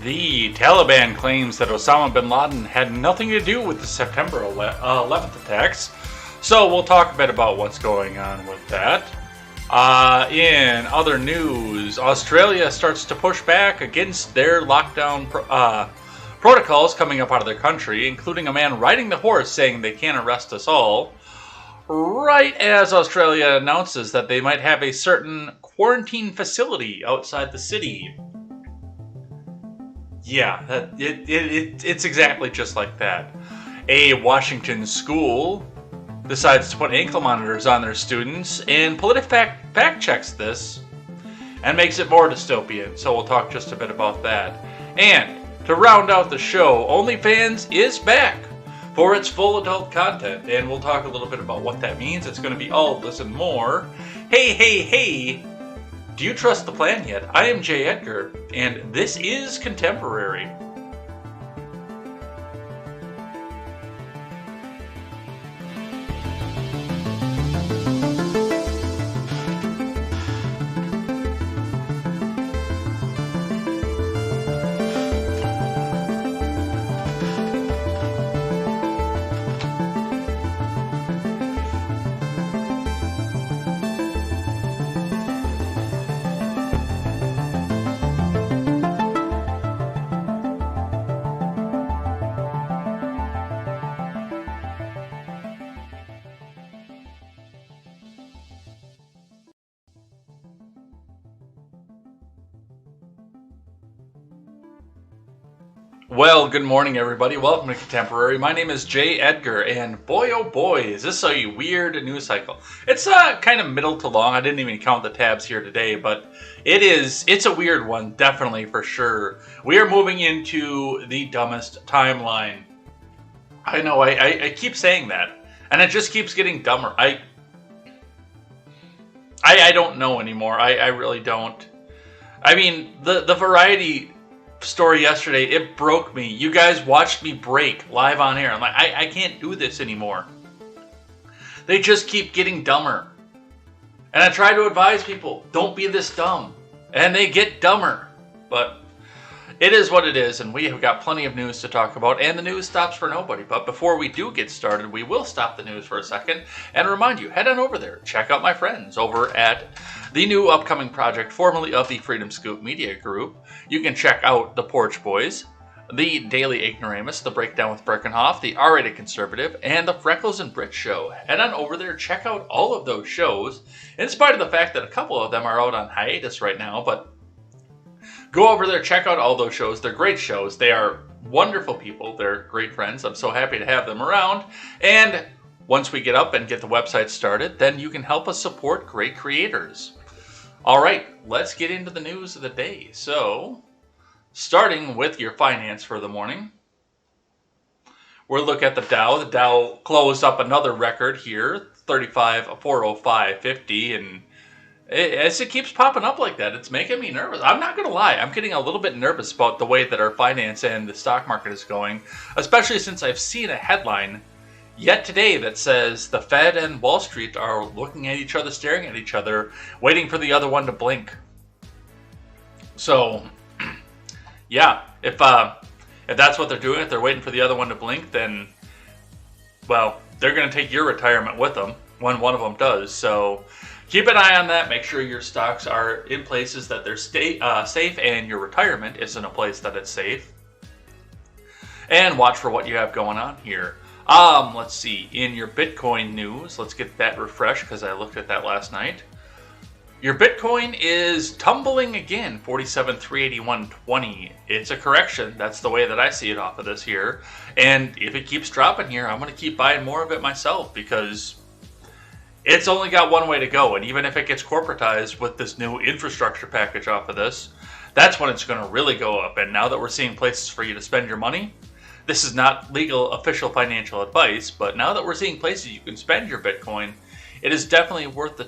The Taliban claims that Osama bin Laden had nothing to do with the September 11th attacks, so we'll talk a bit about what's going on with that. In other news, Australia starts to push back against their lockdown protocols coming up out of their country, including a man riding the horse saying they can't arrest us all, right as Australia announces that they might have a certain quarantine facility outside the city. Yeah, it's exactly just like that. A Washington school decides to put ankle monitors on their students, and Politifact fact checks this and makes it more dystopian, so we'll talk just a bit about that. And to round out the show, OnlyFans is back for its full adult content, and we'll talk a little bit about what that means. It's going to be all this and more. Hey, do you trust the plan yet? I am J. Edgar, and this is Contemporary. Well, good morning, everybody. Welcome to Contemporary. My name is J. Edgar, and boy, oh boy, is this a weird news cycle. It's kind of middle to long. I didn't even count the tabs here today, but it's a weird one, definitely, for sure. We are moving into the dumbest timeline. I know, I keep saying that, and it just keeps getting dumber. I don't know anymore. I really don't. I mean, the variety story yesterday, it broke me. You guys watched me break live on air. I'm like, I can't do this anymore. They just keep getting dumber. And I try to advise people, don't be this dumb. And they get dumber. But it is what it is, and we have got plenty of news to talk about, and the news stops for nobody. But before we do get started, we will stop the news for a second and remind you, head on over there, check out my friends over at the new upcoming project, formerly of the Freedom Scoop Media Group. You can check out The Porch Boys, The Daily Ignoramus, The Breakdown with Birkenhoff, The R-Rated Conservative, and The Freckles and Brit Show. Head on over there, check out all of those shows, in spite of the fact that a couple of them are out on hiatus right now, but go over there, check out all those shows. They're great shows. They are wonderful people. They're great friends. I'm so happy to have them around. And once we get up and get the website started, then you can help us support great creators. All right, let's get into the news of the day. So, starting with your finance for the morning, we'll look at the Dow. The Dow closed up another record here, 35,405.50, and as it keeps popping up like that, it's making me nervous. I'm not going to lie. I'm getting a little bit nervous about the way that our finance and the stock market is going, especially since I've seen a headline yet today that says the Fed and Wall Street are looking at each other, staring at each other, waiting for the other one to blink. So, yeah, if that's what they're doing, if they're waiting for the other one to blink, then, well, they're going to take your retirement with them when one of them does. So keep an eye on that. Make sure your stocks are in places that they're safe and your retirement is in a place that it's safe. And watch for what you have going on here. Let's see. In your Bitcoin news, let's get that refreshed because I looked at that last night. Your Bitcoin is tumbling again, 47,381.20. It's a correction. That's the way that I see it off of this here. And if it keeps dropping here, I'm going to keep buying more of it myself because it's only got one way to go, and even if it gets corporatized with this new infrastructure package off of this, that's when it's going to really go up. And now that we're seeing places for you to spend your money, this is not legal official financial advice, but now that we're seeing places you can spend your Bitcoin, it is definitely worth the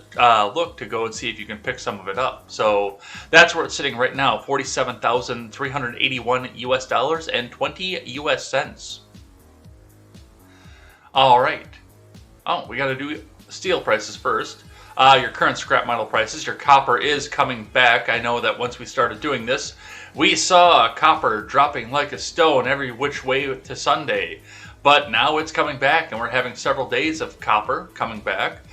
look to go and see if you can pick some of it up. So that's where it's sitting right now, $47,381 US dollars and 20 US cents. All right. Oh, we got to do steel prices first. Your current scrap metal prices. Your copper is coming back. I know that once we started doing this, we saw copper dropping like a stone every which way to Sunday. But now it's coming back, and we're having several days of copper coming back.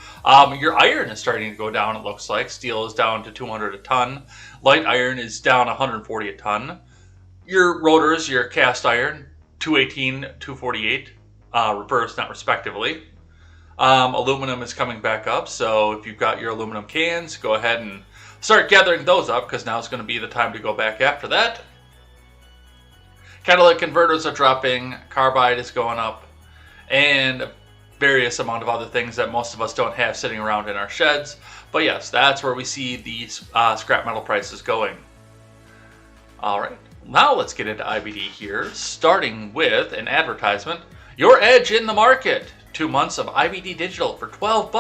Your iron is starting to go down, it looks like. Steel is down to 200 a ton. Light iron is down 140 a ton. Your rotors, your cast iron, 218, 248, reversed, not respectively. Aluminum is coming back up, so if you've got your aluminum cans, go ahead and start gathering those up, because now is going to be the time to go back after that. Catalytic converters are dropping, carbide is going up, and various amount of other things that most of us don't have sitting around in our sheds. But yes, that's where we see these scrap metal prices going. Alright, now let's get into IBD here, starting with an advertisement. Your edge in the market. 2 months of IBD Digital for $12.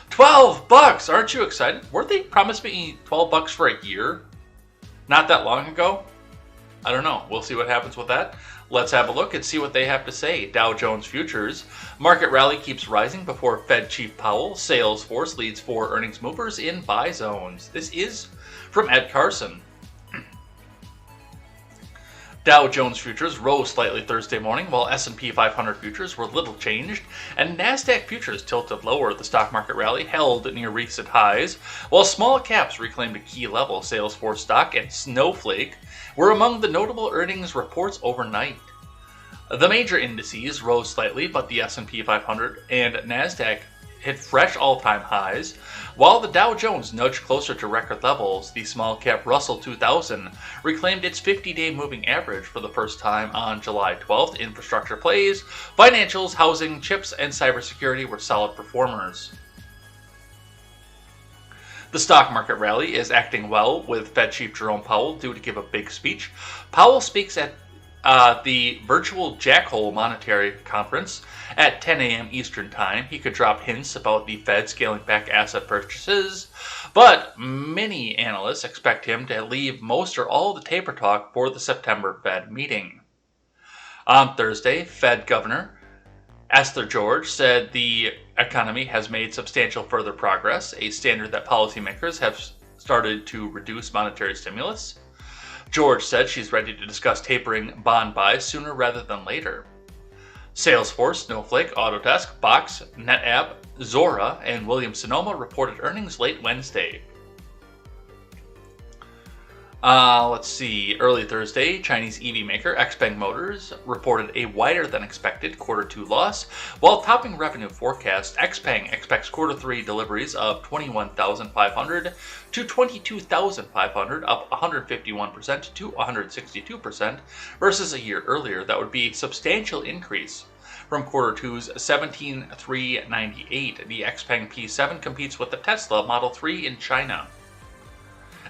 $12! Aren't you excited? Weren't they promised me $12 for a year? Not that long ago? I don't know. We'll see what happens with that. Let's have a look and see what they have to say. Dow Jones Futures. Market rally keeps rising before Fed Chief Powell. Salesforce leads 4 earnings movers in buy zones. This is from Ed Carson. Dow Jones Futures rose slightly Thursday morning, while S&P 500 futures were little changed, and NASDAQ futures tilted lower. The stock market rally held near recent highs, while small caps reclaimed a key level. Salesforce stock and Snowflake were among the notable earnings reports overnight. The major indices rose slightly, but the S&P 500 and NASDAQ hit fresh all-time highs, while the Dow Jones nudged closer to record levels. The small-cap Russell 2000 reclaimed its 50-day moving average for the first time on July 12th. Infrastructure plays, financials, housing, chips, and cybersecurity were solid performers. The stock market rally is acting well, with Fed Chief Jerome Powell due to give a big speech. Powell speaks at the virtual Jackhole Monetary Conference at 10 a.m. Eastern Time. He could drop hints about the Fed scaling back asset purchases, but many analysts expect him to leave most or all of the taper talk for the September Fed meeting. On Thursday, Fed Governor Esther George said the economy has made substantial further progress, a standard that policymakers have started to reduce monetary stimulus. George said she's ready to discuss tapering bond buys sooner rather than later. Salesforce, Snowflake, Autodesk, Box, NetApp, Zora, and Williams-Sonoma reported earnings late Wednesday. Early Thursday, Chinese EV maker XPeng Motors reported a wider than expected Q2 loss. While topping revenue forecast, XPeng expects Q3 deliveries of 21,500 to 22,500, up 151% to 162% versus a year earlier. That would be a substantial increase from Q2's 17,398. The XPeng P7 competes with the Tesla Model 3 in China.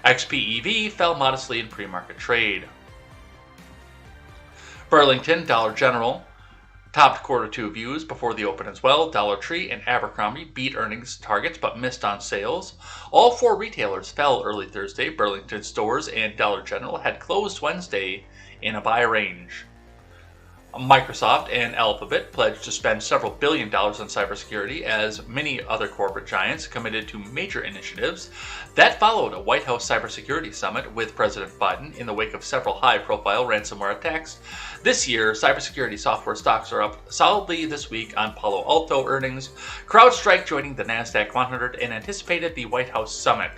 XPEV fell modestly in pre-market trade. Burlington, Dollar General topped Q2 views before the open as well. Dollar Tree and Abercrombie beat earnings targets but missed on sales. All four retailers fell early Thursday. Burlington Stores and Dollar General had closed Wednesday in a buy range. Microsoft and Alphabet pledged to spend several $1 billion on cybersecurity as many other corporate giants committed to major initiatives. That followed a White House cybersecurity summit with President Biden in the wake of several high-profile ransomware attacks. This year, cybersecurity software stocks are up solidly this week on Palo Alto earnings, CrowdStrike joining the NASDAQ 100, and anticipated the White House summit.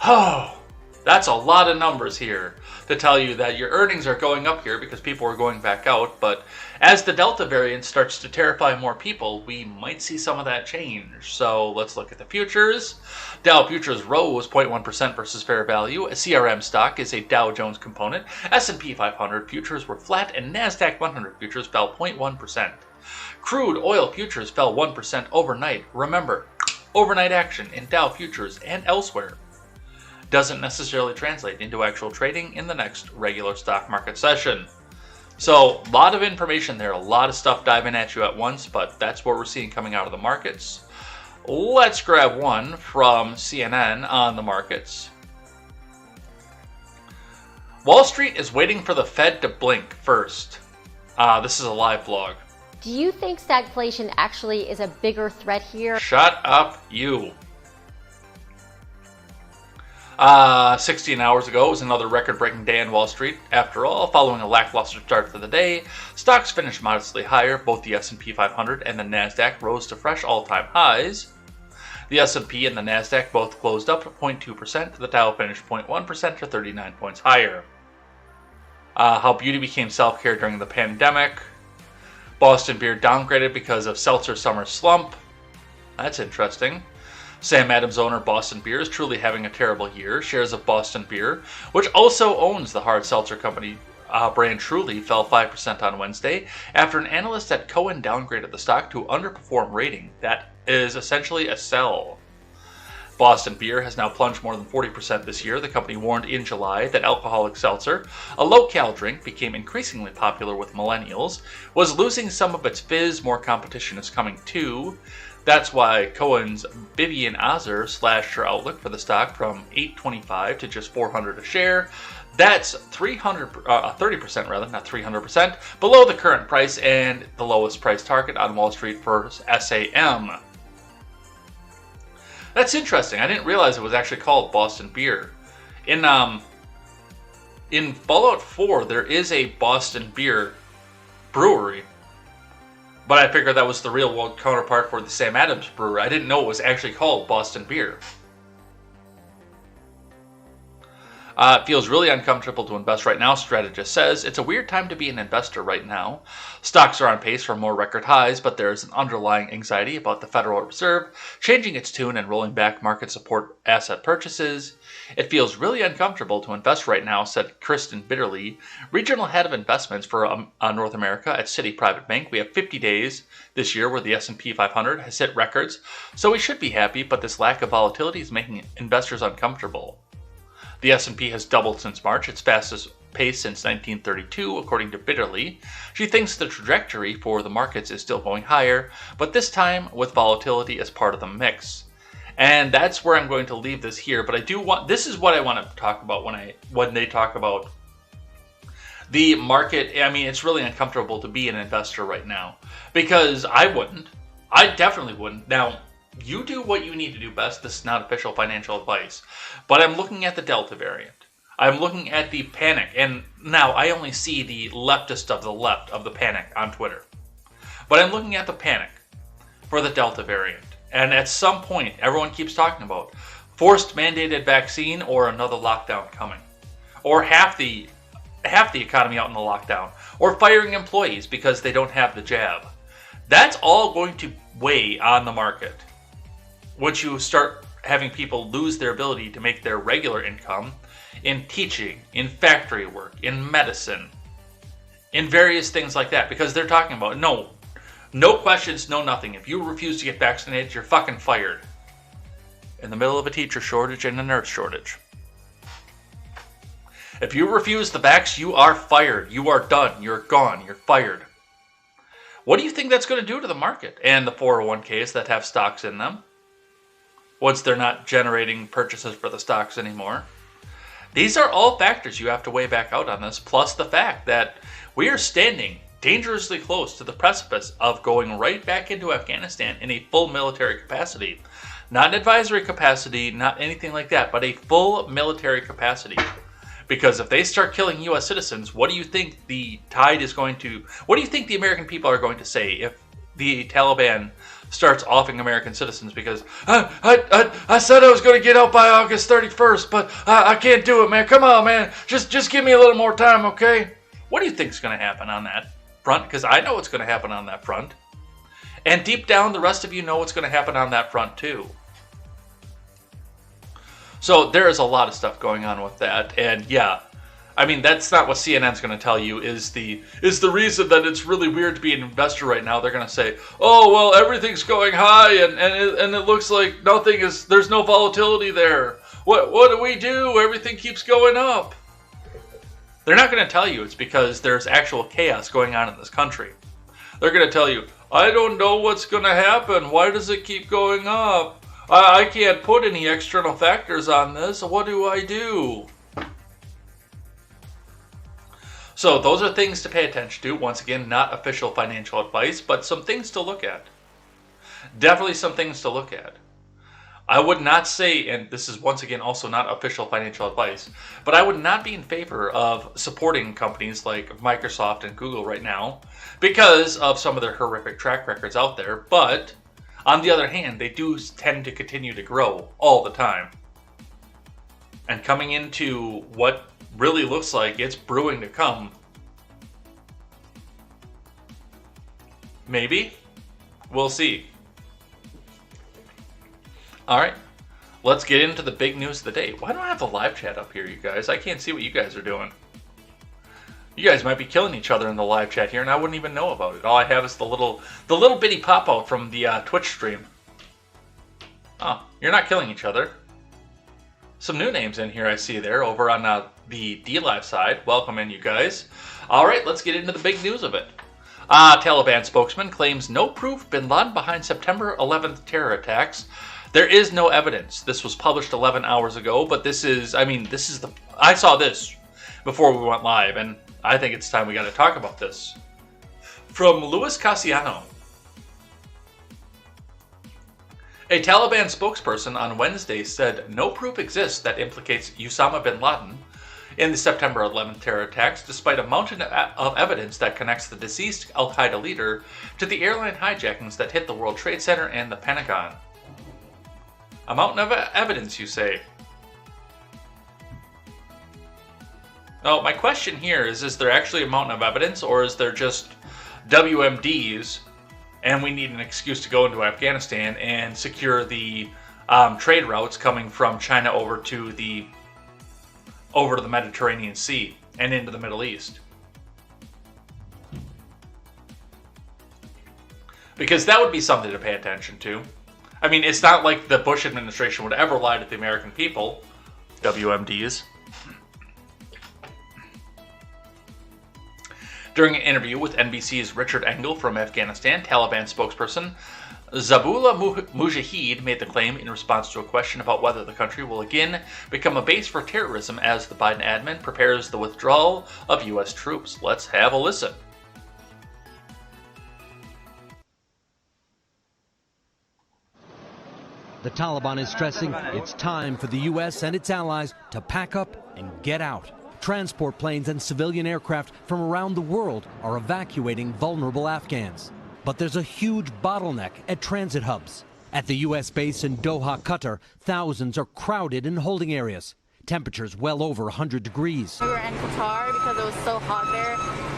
Oh, that's a lot of numbers here to tell you that your earnings are going up here because people are going back out. But as the Delta variant starts to terrify more people, we might see some of that change. So let's look at the futures. Dow futures rose 0.1% versus fair value. A CRM stock is a Dow Jones component. S&P 500 futures were flat and NASDAQ 100 futures fell 0.1%. Crude oil futures fell 1% overnight. Remember, overnight action in Dow futures and elsewhere doesn't necessarily translate into actual trading in the next regular stock market session. So, a lot of information there, a lot of stuff diving at you at once, but that's what we're seeing coming out of the markets. Let's grab one from CNN on the markets. Wall Street is waiting for the Fed to blink first. This is a live blog. Do you think stagflation actually is a bigger threat here? Shut up, you. 16 hours ago was another record-breaking day on Wall Street. After all, following a lackluster start to the day, stocks finished modestly higher. Both the S&P 500 and the NASDAQ rose to fresh all-time highs. The S&P and the NASDAQ both closed up 0.2%. The Dow finished 0.1% or 39 points higher. How beauty became self-care during the pandemic. Boston Beer downgraded because of seltzer summer slump. That's interesting. Sam Adams owner Boston Beer is truly having a terrible year. Shares of Boston Beer, which also owns the hard seltzer company brand Truly, fell 5% on Wednesday after an analyst at Cowen downgraded the stock to underperform rating. That is essentially a sell. Boston Beer has now plunged more than 40% this year. The company warned in July that alcoholic seltzer, a low-cal drink became increasingly popular with millennials, was losing some of its fizz. More competition is coming too. That's why Cohen's Vivian Azer slashed her outlook for the stock from $8.25 to just $400 a share. That's 30% rather, not 300%, below the current price and the lowest price target on Wall Street for SAM. That's interesting. I didn't realize it was actually called Boston Beer. In Fallout 4, there is a Boston Beer brewery. But I figured that was the real world counterpart for the Sam Adams brewery. I didn't know it was actually called Boston Beer. It feels really uncomfortable to invest right now, strategist says. It's a weird time to be an investor right now. Stocks are on pace for more record highs, but there's an underlying anxiety about the Federal Reserve changing its tune and rolling back market support asset purchases. It feels really uncomfortable to invest right now, said Kristen Bitterly, regional head of investments for North America at Citi Private Bank. We have 50 days this year where the S&P 500 has hit records, so we should be happy, but this lack of volatility is making investors uncomfortable. The S&P has doubled since March, its fastest pace since 1932, according to Bitterly. She thinks the trajectory for the markets is still going higher, but this time with volatility as part of the mix. And that's where I'm going to leave this here, but this is what I want to talk about when they talk about the market. I mean, it's really uncomfortable to be an investor right now, because I definitely wouldn't. Now, you do what you need to do best. This is not official financial advice, but I'm looking at the Delta variant. I'm looking at the panic, and now I only see the leftist of the left of the panic on Twitter. But I'm looking at the panic for the Delta variant. And at some point, everyone keeps talking about forced mandated vaccine or another lockdown coming. Or half the economy out in the lockdown. Or firing employees because they don't have the jab. That's all going to weigh on the market. Once you start having people lose their ability to make their regular income in teaching, in factory work, in medicine, in various things like that. Because they're talking about, no questions, no nothing. If you refuse to get vaccinated, you're fucking fired. In the middle of a teacher shortage and a nurse shortage. If you refuse the vax, you are fired. You are done. You're gone. You're fired. What do you think that's going to do to the market and the 401ks that have stocks in them? Once they're not generating purchases for the stocks anymore. These are all factors you have to weigh back out on this, plus the fact that we are standing dangerously close to the precipice of going right back into Afghanistan in a full military capacity. Not an advisory capacity, not anything like that, but a full military capacity. Because if they start killing U.S. citizens, what do you think the tide is going to... What do you think the American people are going to say if the Taliban starts offing American citizens? Because I said I was going to get out by August 31st, but I can't do it, man. Come on, man. Just give me a little more time, okay? What do you think is going to happen on that front? Because I know what's going to happen on that front. And deep down, the rest of you know what's going to happen on that front, too. So there is a lot of stuff going on with that. And yeah, I mean, that's not what CNN's going to tell you is the reason that it's really weird to be an investor right now. They're going to say, oh, well, everything's going high and it looks like there's no volatility there. What do we do? Everything keeps going up. They're not going to tell you it's because there's actual chaos going on in this country. They're going to tell you, I don't know what's going to happen. Why does it keep going up? I can't put any external factors on this. What do I do? So those are things to pay attention to. Once again, not official financial advice, but some things to look at. Definitely some things to look at. I would not say, and this is once again also not official financial advice, but I would not be in favor of supporting companies like Microsoft and Google right now because of some of their horrific track records out there. But on the other hand, they do tend to continue to grow all the time. And coming into what really looks like it's brewing to come. Maybe. We'll see. Alright. Let's get into the big news of the day. Why don't I have the live chat up here, you guys? I can't see what you guys are doing. You guys might be killing each other in the live chat here, and I wouldn't even know about it. All I have is the little bitty pop-out from the Twitch stream. Oh, you're not killing each other. Some new names in here I see there over on the D-Live side. Welcome in, you guys. All right, let's get into the big news of it. Taliban spokesman claims no proof bin Laden behind September 11th terror attacks. There is no evidence. This was published 11 hours ago, but I saw this before we went live, and I think it's time we got to talk about this. From Louis Cassiano. A Taliban spokesperson on Wednesday said no proof exists that implicates Osama bin Laden in the September 11th terror attacks, despite a mountain of evidence that connects the deceased al-Qaeda leader to the airline hijackings that hit the World Trade Center and the Pentagon. A mountain of evidence, you say? Oh, my question here is there actually a mountain of evidence, or is there just WMDs, and we need an excuse to go into Afghanistan and secure the trade routes coming from China over to the Mediterranean Sea and into the Middle East? Because that would be something to pay attention to. I mean, it's not like the Bush administration would ever lie to the American people. WMDs. During an interview with NBC's Richard Engel from Afghanistan, Taliban spokesperson Zabullah Mujahid made the claim in response to a question about whether the country will again become a base for terrorism as the Biden admin prepares the withdrawal of U.S. troops. Let's have a listen. The Taliban is stressing it's time for the U.S. and its allies to pack up and get out. Transport planes and civilian aircraft from around the world are evacuating vulnerable Afghans. But there's a huge bottleneck at transit hubs. At the U.S. base in Doha, Qatar, thousands are crowded in holding areas. Temperatures well over 100 degrees. We were in Qatar because it was so hot there.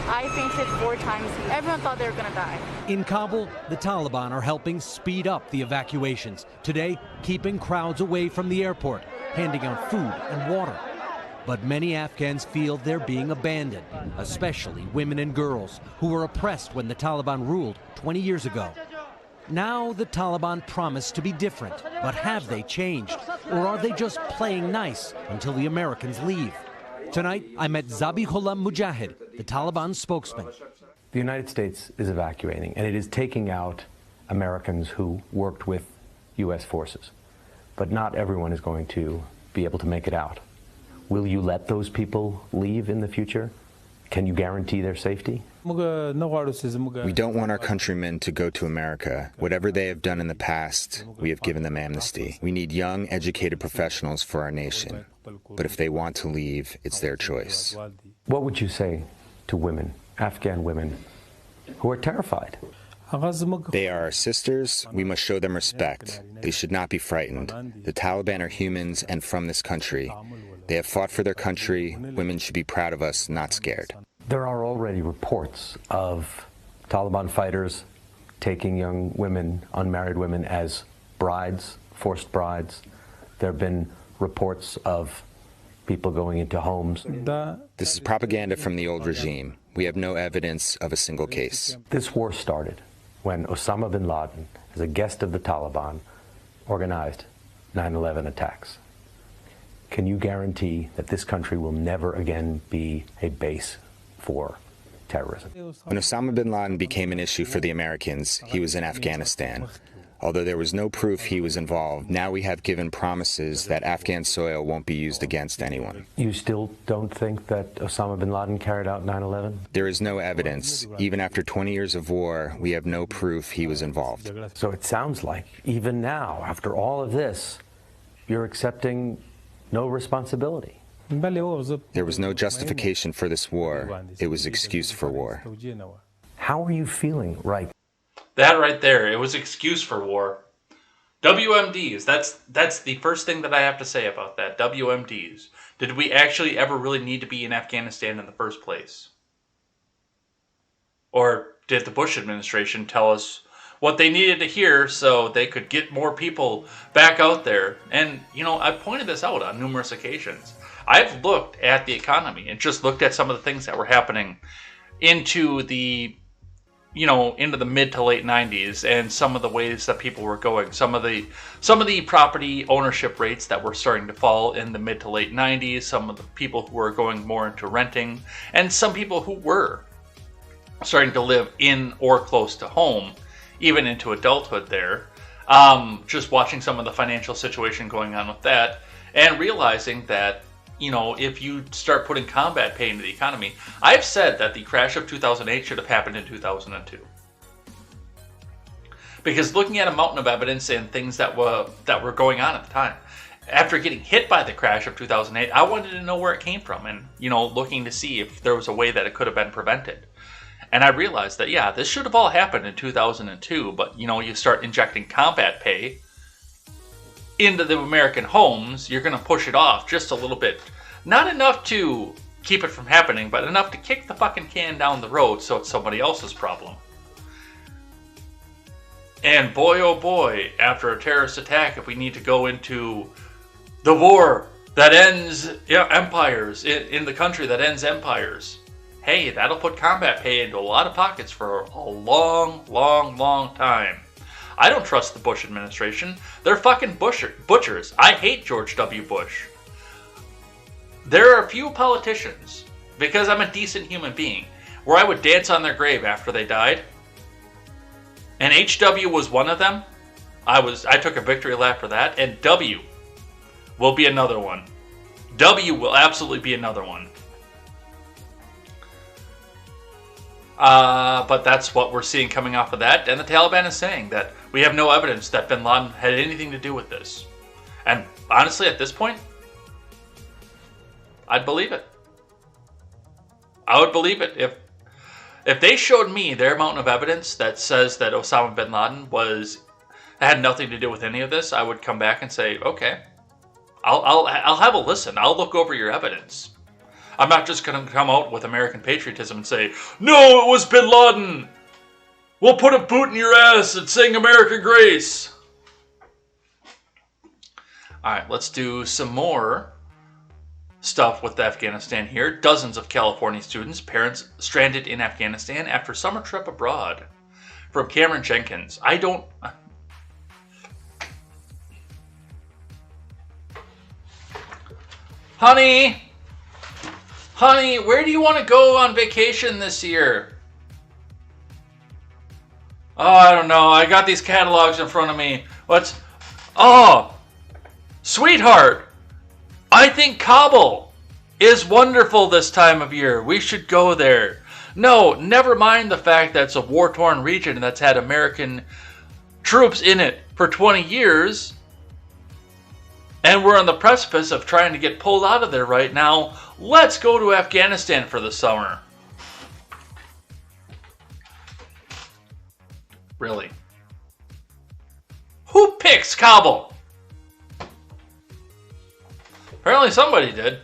I fainted 4 times. Everyone thought they were going to die. In Kabul, the Taliban are helping speed up the evacuations. Today, keeping crowds away from the airport, handing out food and water. But many Afghans feel they're being abandoned, especially women and girls who were oppressed when the Taliban ruled 20 years ago. Now the Taliban promise to be different, but have they changed? Or are they just playing nice until the Americans leave? Tonight, I met Zabihullah Mujahid, the Taliban spokesman. The United States is evacuating, and it is taking out Americans who worked with U.S. forces. But not everyone is going to be able to make it out. Will you let those people leave in the future? Can you guarantee their safety? We don't want our countrymen to go to America. Whatever they have done in the past, we have given them amnesty. We need young, educated professionals for our nation. But if they want to leave, it's their choice. What would you say to women, Afghan women, who are terrified? They are our sisters. We must show them respect. They should not be frightened. The Taliban are humans and from this country. They have fought for their country. Women should be proud of us, not scared. There are already reports of Taliban fighters taking young women, unmarried women, as brides, forced brides. There have been reports of people going into homes. This is propaganda from the old regime. We have no evidence of a single case. This war started when Osama bin Laden, as a guest of the Taliban, organized 9/11 attacks. Can you guarantee that this country will never again be a base for terrorism? When Osama bin Laden became an issue for the Americans, he was in Afghanistan. Although there was no proof he was involved, now we have given promises that Afghan soil won't be used against anyone. You still don't think that Osama bin Laden carried out 9/11? There is no evidence. Even after 20 years of war, we have no proof he was involved. So it sounds like even now, after all of this, you're accepting no responsibility. There was no justification for this war. It was excuse for war. How are you feeling right? That right there, it was excuse for war. WMDs, that's the first thing that I have to say about that. WMDs. Did we actually ever really need to be in Afghanistan in the first place? Or did the Bush administration tell us what they needed to hear so they could get more people back out there? And, you know, I've pointed this out on numerous occasions. I've looked at the economy and just looked at some of the things that were happening into the mid to late 90s, and some of the ways that people were going. Some of the property ownership rates that were starting to fall in the mid to late 90s, some of the people who were going more into renting, and some people who were starting to live in or close to home, even into adulthood there. Just watching some of the financial situation going on with that, and realizing that, you know, if you start putting combat pay into the economy, I've said that the crash of 2008 should have happened in 2002. Because looking at a mountain of evidence and things that were going on at the time, after getting hit by the crash of 2008, I wanted to know where it came from, and, you know, looking to see if there was a way that it could have been prevented. And I realized that, yeah, this should have all happened in 2002, but, you know, you start injecting combat pay into the American homes, you're going to push it off just a little bit. Not enough to keep it from happening, but enough to kick the fucking can down the road so it's somebody else's problem. And boy, oh boy, after a terrorist attack, if we need to go into the war that ends empires, in the country that ends empires, hey, that'll put combat pay into a lot of pockets for a long, long, long time. I don't trust the Bush administration. They're fucking butchers. I hate George W. Bush. There are a few politicians, because I'm a decent human being, where I would dance on their grave after they died. And HW was one of them. I took a victory lap for that. And W will be another one. W will absolutely be another one. But that's what we're seeing coming off of that. And the Taliban is saying that we have no evidence that bin Laden had anything to do with this. And honestly, at this point, I'd believe it. I would believe it. If they showed me their mountain of evidence that says that Osama bin Laden had nothing to do with any of this, I would come back and say, okay, I'll have a listen. I'll look over your evidence. I'm not just going to come out with American patriotism and say, no, it was bin Laden. We'll put a boot in your ass and sing American Grace. All right, let's do some more stuff with Afghanistan here. Dozens of California students, parents stranded in Afghanistan after summer trip abroad. From Cameron Jenkins. Honey, where do you want to go on vacation this year? Oh, I don't know. I got these catalogs in front of me. Oh, sweetheart. I think Kabul is wonderful this time of year. We should go there. No, never mind the fact that it's a war-torn region that's had American troops in it for 20 years. And we're on the precipice of trying to get pulled out of there right now. Let's go to Afghanistan for the summer. Really? Who picks Kabul? Apparently somebody did.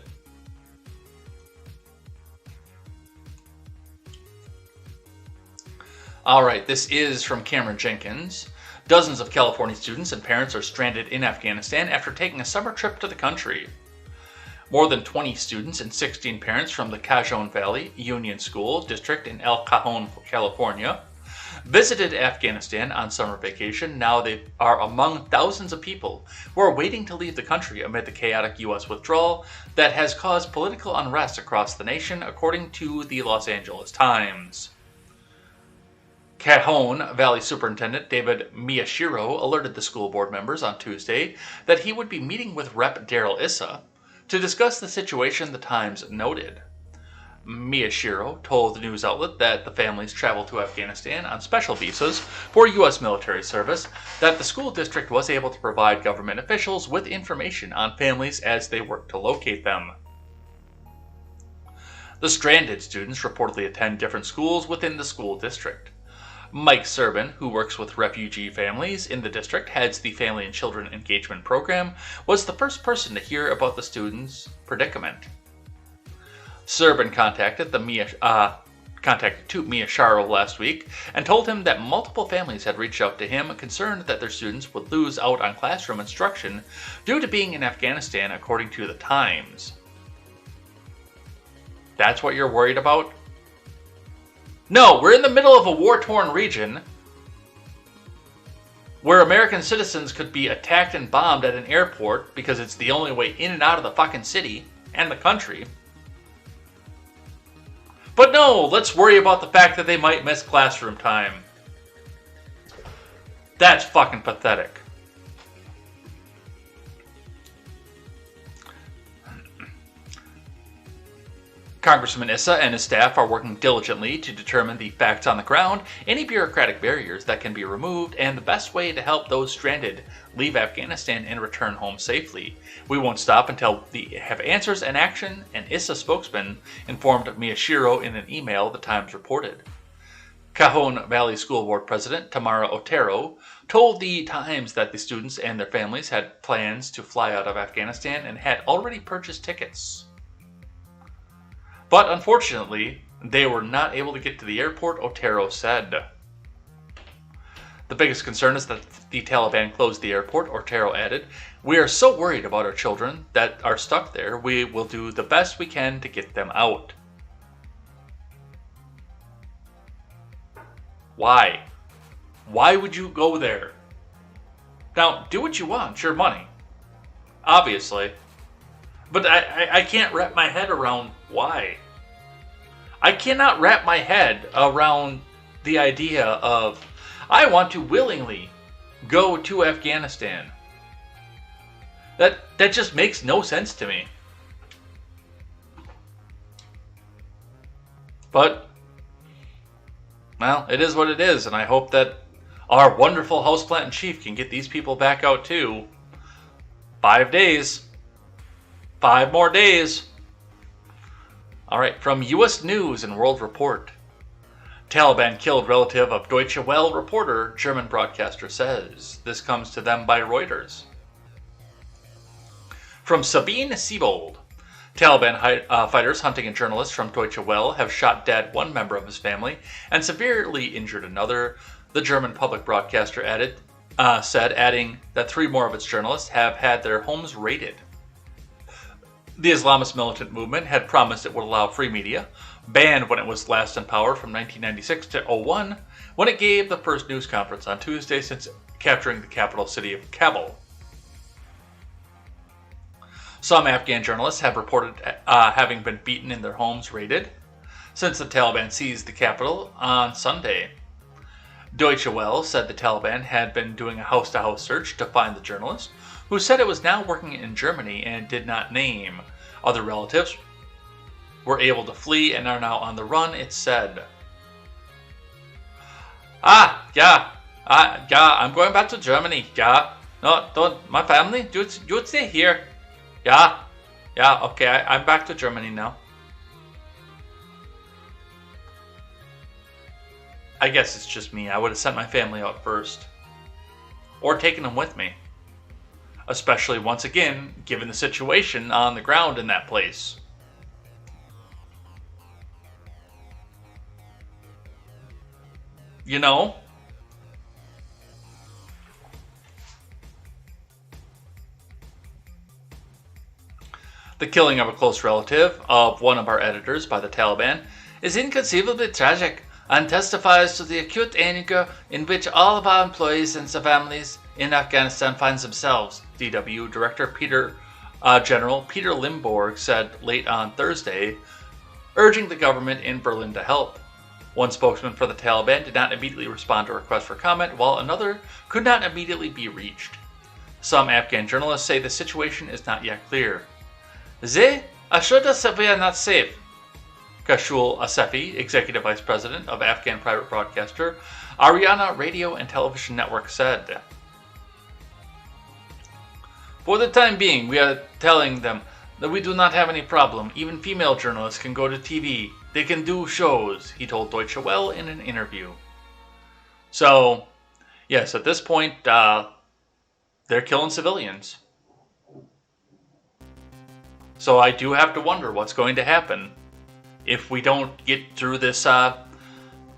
Alright, this is from Cameron Jenkins. Dozens of California students and parents are stranded in Afghanistan after taking a summer trip to the country. More than 20 students and 16 parents from the Cajon Valley Union School District in El Cajon, California, visited Afghanistan on summer vacation. Now they are among thousands of people who are waiting to leave the country amid the chaotic U.S. withdrawal that has caused political unrest across the nation, according to the Los Angeles Times. Cajon Valley Superintendent David Miyashiro alerted the school board members on Tuesday that he would be meeting with Rep. Darrell Issa to discuss the situation, the Times noted. Miyashiro told the news outlet that the families traveled to Afghanistan on special visas for U.S. military service, that the school district was able to provide government officials with information on families as they worked to locate them. The stranded students reportedly attend different schools within the school district. Mike Serbin, who works with refugee families in the district, heads the Family and Children Engagement Program, was the first person to hear about the students' predicament. Serbin contacted Miyashiro last week and told him that multiple families had reached out to him concerned that their students would lose out on classroom instruction due to being in Afghanistan, according to the Times. That's what you're worried about? No, we're in the middle of a war-torn region where American citizens could be attacked and bombed at an airport because it's the only way in and out of the fucking city and the country. But no, let's worry about the fact that they might miss classroom time. That's fucking pathetic. Congressman Issa and his staff are working diligently to determine the facts on the ground, any bureaucratic barriers that can be removed, and the best way to help those stranded leave Afghanistan and return home safely. We won't stop until we have answers and action, an Issa spokesman informed Miyashiro in an email, the Times reported. Cajon Valley School Board President Tamara Otero told the Times that the students and their families had plans to fly out of Afghanistan and had already purchased tickets. But unfortunately, they were not able to get to the airport, Otero said. The biggest concern is that the Taliban closed the airport, Otero added. We are so worried about our children that are stuck there, we will do the best we can to get them out. Why? Why would you go there? Now, do what you want, it's your money. Obviously. But I can't wrap my head around why. I cannot wrap my head around the idea of, I want to willingly go to Afghanistan. That just makes no sense to me. But, well, it is what it is, and I hope that our wonderful houseplant in chief can get these people back out too. 5 days. 5 more days. Alright, from U.S. News and World Report. Taliban killed relative of Deutsche Welle reporter, German broadcaster says. This comes to them by Reuters. From Sabine Siebold. Taliban fighters hunting a journalist from Deutsche Welle have shot dead one member of his family and severely injured another, the German public broadcaster said, adding that 3 more of its journalists have had their homes raided. The Islamist militant movement had promised it would allow free media, banned when it was last in power from 1996 to 2001, when it gave the first news conference on Tuesday since capturing the capital city of Kabul. Some Afghan journalists have reported having been beaten and their homes raided since the Taliban seized the capital on Sunday. Deutsche Welle said the Taliban had been doing a house-to-house search to find the journalist, who said it was now working in Germany and did not name. Other relatives were able to flee and are now on the run, it said. Yeah, I'm going back to Germany, yeah. No, don't, my family, you stay here. Yeah, okay, I'm back to Germany now. I guess it's just me. I would have sent my family out first. Or taken them with me. Especially, once again, given the situation on the ground in that place. You know? The killing of a close relative of one of our editors by the Taliban is inconceivably tragic and testifies to the acute anger in which all of our employees and their families in Afghanistan find themselves, DW Director General Peter Limborg said late on Thursday, urging the government in Berlin to help. One spokesman for the Taliban did not immediately respond to requests for comment, while another could not immediately be reached. Some Afghan journalists say the situation is not yet clear. They assured us that we are not safe, Kashul Asefi, Executive Vice President of Afghan private broadcaster Ariana Radio and Television Network, said. For the time being, we are telling them that we do not have any problem. Even female journalists can go to TV. They can do shows, he told Deutsche Welle in an interview. So, yes, at this point, they're killing civilians. So I do have to wonder what's going to happen if we don't get through this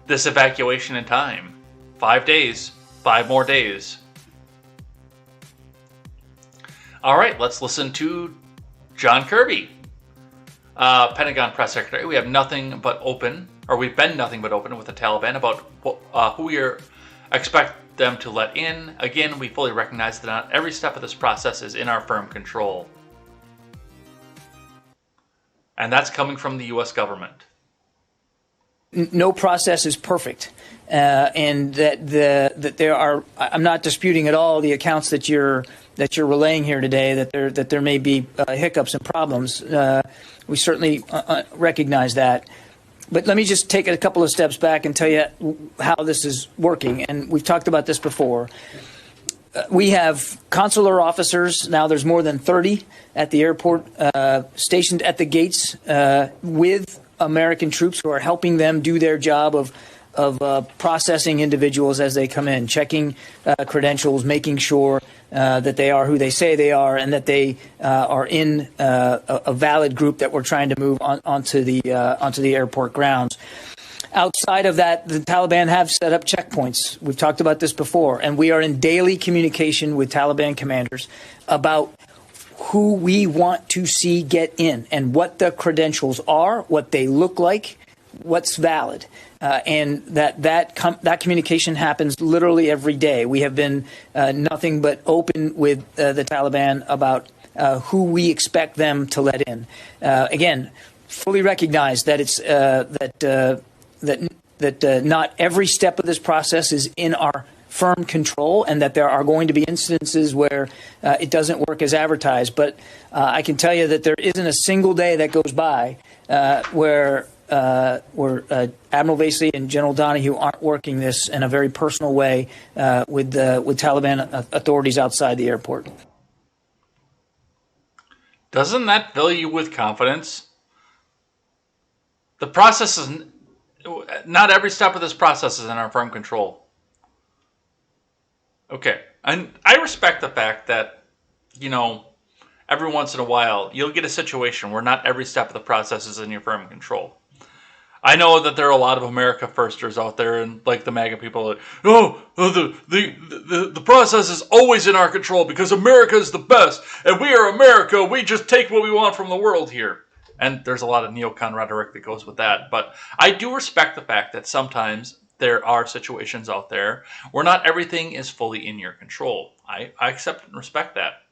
this evacuation in time. 5 days, 5 more days. All right, let's listen to John Kirby, Pentagon press secretary. We've been nothing but open with the Taliban about who we expect them to let in. Again, we fully recognize that not every step of this process is in our firm control. And that's coming from the U.S. government. No process is perfect, and that there are. I'm not disputing at all the accounts that you're relaying here today. That there may be hiccups and problems. We certainly recognize that. But let me just take it a couple of steps back and tell you how this is working. And we've talked about this before. We have consular officers. Now there's more than 30 at the airport stationed at the gates with American troops who are helping them do their job of processing individuals as they come in, checking credentials, making sure that they are who they say they are, and that they are in a valid group that we're trying to move onto the airport grounds. Outside of that, the Taliban have set up checkpoints. We've talked about this before, and we are in daily communication with Taliban commanders about who we want to see get in and what the credentials are, what they look like, what's valid. And that communication happens literally every day. We have been nothing but open with the Taliban about who we expect them to let in. Again, fully recognize that it's that not every step of this process is in our firm control, and that there are going to be instances where it doesn't work as advertised. But I can tell you that there isn't a single day that goes by where Admiral Vasey and General Donahue aren't working this in a very personal way with Taliban authorities outside the airport. Doesn't that fill you with confidence? The process is not every step of this process is in our firm control. Okay, and I respect the fact that, you know, every once in a while you'll get a situation where not every step of the process is in your firm control. I know that there are a lot of America firsters out there, and like the MAGA people, like, the process is always in our control because America is the best, and we are America. We just take what we want from the world here. And there's a lot of neocon rhetoric that goes with that. But I do respect the fact that sometimes there are situations out there where not everything is fully in your control. I accept and respect that.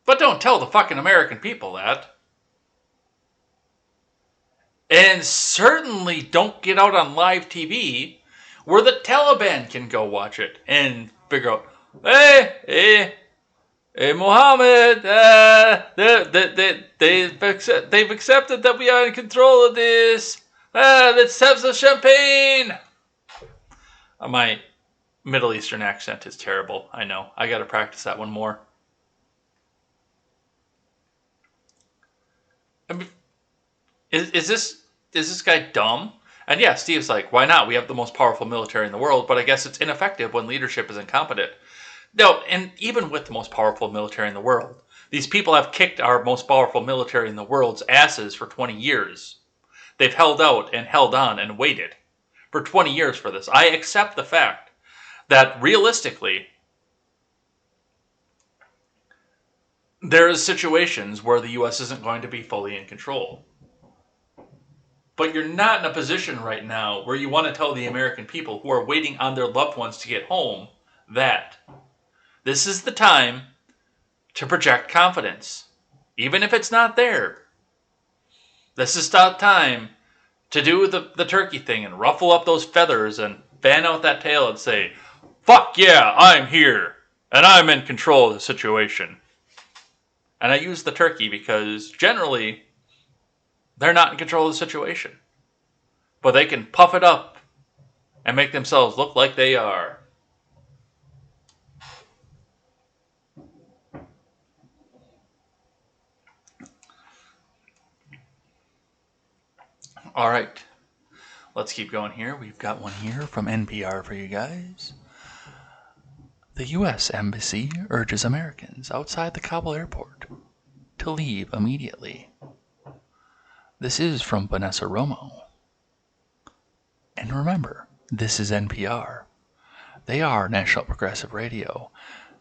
But don't tell the fucking American people that. And certainly don't get out on live TV where the Taliban can go watch it and figure out, hey, Mohammed, they've accepted that we are in control of this. Let's have some champagne. My Middle Eastern accent is terrible. I know. I got to practice that one more. I mean, is this guy dumb? And yeah, Steve's like, why not? We have the most powerful military in the world, but I guess it's ineffective when leadership is incompetent. No, and even with the most powerful military in the world, these people have kicked our most powerful military in the world's asses for 20 years. They've held out and held on and waited for 20 years for this. I accept the fact that realistically, there is situations where the U.S. isn't going to be fully in control. But you're not in a position right now where you want to tell the American people who are waiting on their loved ones to get home that this is the time to project confidence, even if it's not there. This is the time to do the turkey thing and ruffle up those feathers and fan out that tail and say, fuck yeah, I'm here, and I'm in control of the situation. And I use the turkey because generally they're not in control of the situation. But they can puff it up and make themselves look like they are. All right, let's keep going here. We've got one here from NPR for you guys. The U.S. Embassy urges Americans outside the Kabul airport to leave immediately. This is from Vanessa Romo. And remember, this is NPR. They are National Progressive Radio,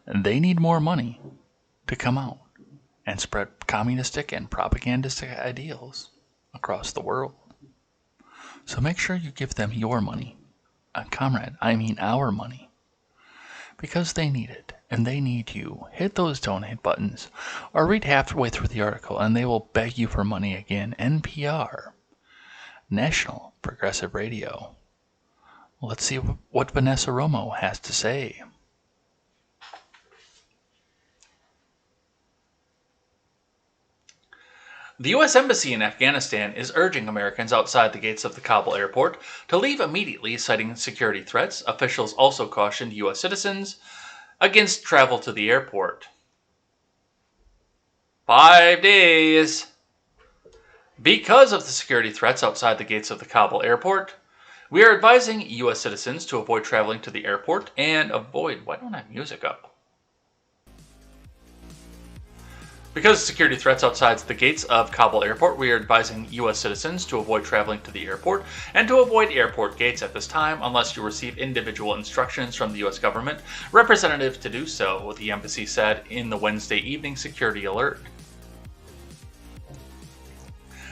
and they need more money to come out and spread communistic and propagandistic ideals across the world. So make sure you give them your money. Comrade, I mean our money. Because they need it, and they need you. Hit those donate buttons, or read halfway through the article, and they will beg you for money again. NPR, National Progressive Radio. Let's see what Vanessa Romo has to say. The U.S. Embassy in Afghanistan is urging Americans outside the gates of the Kabul airport to leave immediately, citing security threats. Officials also cautioned U.S. citizens against travel to the airport. 5 days. Because of the security threats outside the gates of the Kabul airport, we are advising U.S. citizens to avoid traveling to the airport and avoid... Why don't I have music up? Because of security threats outside the gates of Kabul airport, we are advising U.S. citizens to avoid traveling to the airport and to avoid airport gates at this time unless you receive individual instructions from the U.S. government representative to do so, the embassy said in the Wednesday evening security alert.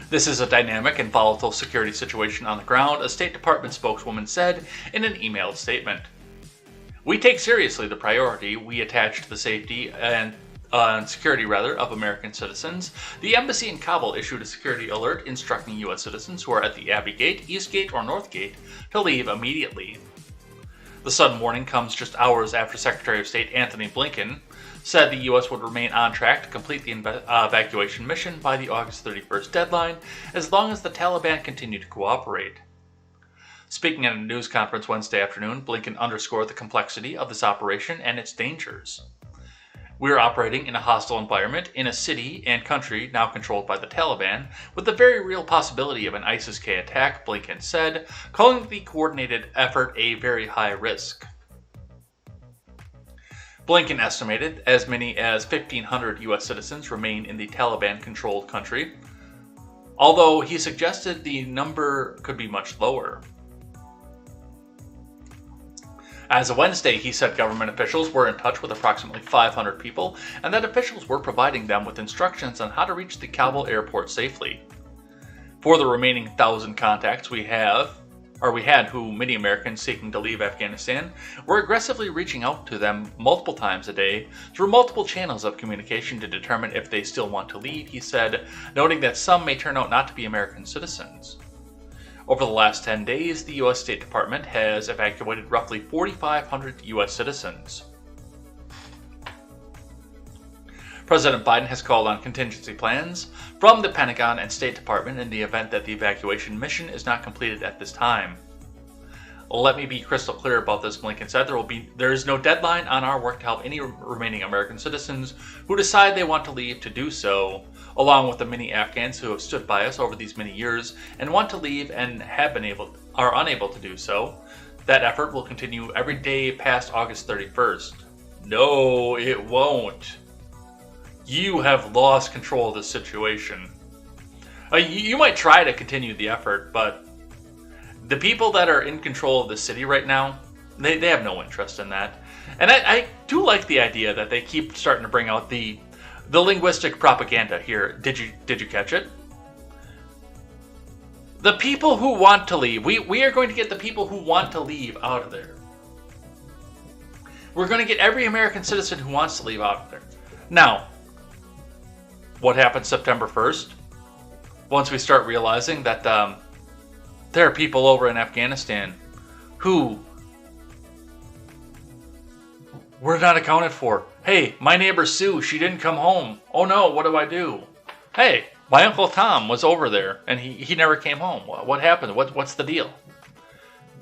This is a dynamic and volatile security situation on the ground, a State Department spokeswoman said in an emailed statement. We take seriously the priority we attach to the safety and of American citizens, the embassy in Kabul issued a security alert instructing U.S. citizens who are at the Abbey Gate, East Gate, or North Gate to leave immediately. The sudden warning comes just hours after Secretary of State Anthony Blinken said the U.S. would remain on track to complete the evacuation mission by the August 31st deadline as long as the Taliban continue to cooperate. Speaking at a news conference Wednesday afternoon, Blinken underscored the complexity of this operation and its dangers. We are operating in a hostile environment in a city and country now controlled by the Taliban, with the very real possibility of an ISIS-K attack, Blinken said, calling the coordinated effort a very high risk. Blinken estimated as many as 1,500 U.S. citizens remain in the Taliban-controlled country, although he suggested the number could be much lower. As of Wednesday, he said government officials were in touch with approximately 500 people and that officials were providing them with instructions on how to reach the Kabul airport safely. For the remaining 1,000 contacts we had who many Americans seeking to leave Afghanistan were aggressively reaching out to them multiple times a day through multiple channels of communication to determine if they still want to leave, he said, noting that some may turn out not to be American citizens. Over the last 10 days, the U.S. State Department has evacuated roughly 4,500 U.S. citizens. President Biden has called on contingency plans from the Pentagon and State Department in the event that the evacuation mission is not completed at this time. Let me be crystal clear about this, Blinken said. There is no deadline on our work to help any remaining American citizens who decide they want to leave to do so, along with the many Afghans who have stood by us over these many years and want to leave and are unable to do so. That effort will continue every day past August 31st. No, it won't. You have lost control of the situation. You might try to continue the effort, but the people that are in control of the city right now, they have no interest in that. And I do like the idea that they keep starting to bring out the linguistic propaganda here. Did you catch it? The people who want to leave. We are going to get the people who want to leave out of there. We're going to get every American citizen who wants to leave out of there. Now, what happens September 1st? Once we start realizing that there are people over in Afghanistan who were not accounted for. Hey, my neighbor Sue, she didn't come home. Oh no, what do I do? Hey, my Uncle Tom was over there and he never came home. What happened? What's the deal?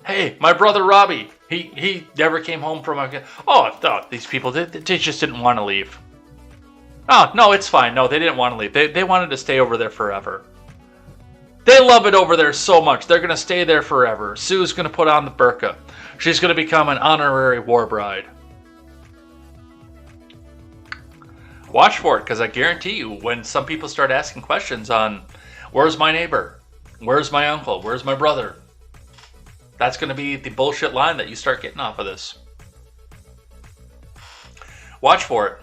Hey, my brother Robbie, he never came home from Afghanistan. Oh, I thought these people, they just didn't want to leave. Oh, no, it's fine. No, they didn't want to leave. They wanted to stay over there forever. They love it over there so much. They're going to stay there forever. Sue's going to put on the burqa. She's going to become an honorary war bride. Watch for it, because I guarantee you, when some people start asking questions on, where's my neighbor? Where's my uncle? Where's my brother? That's going to be the bullshit line that you start getting off of this. Watch for it.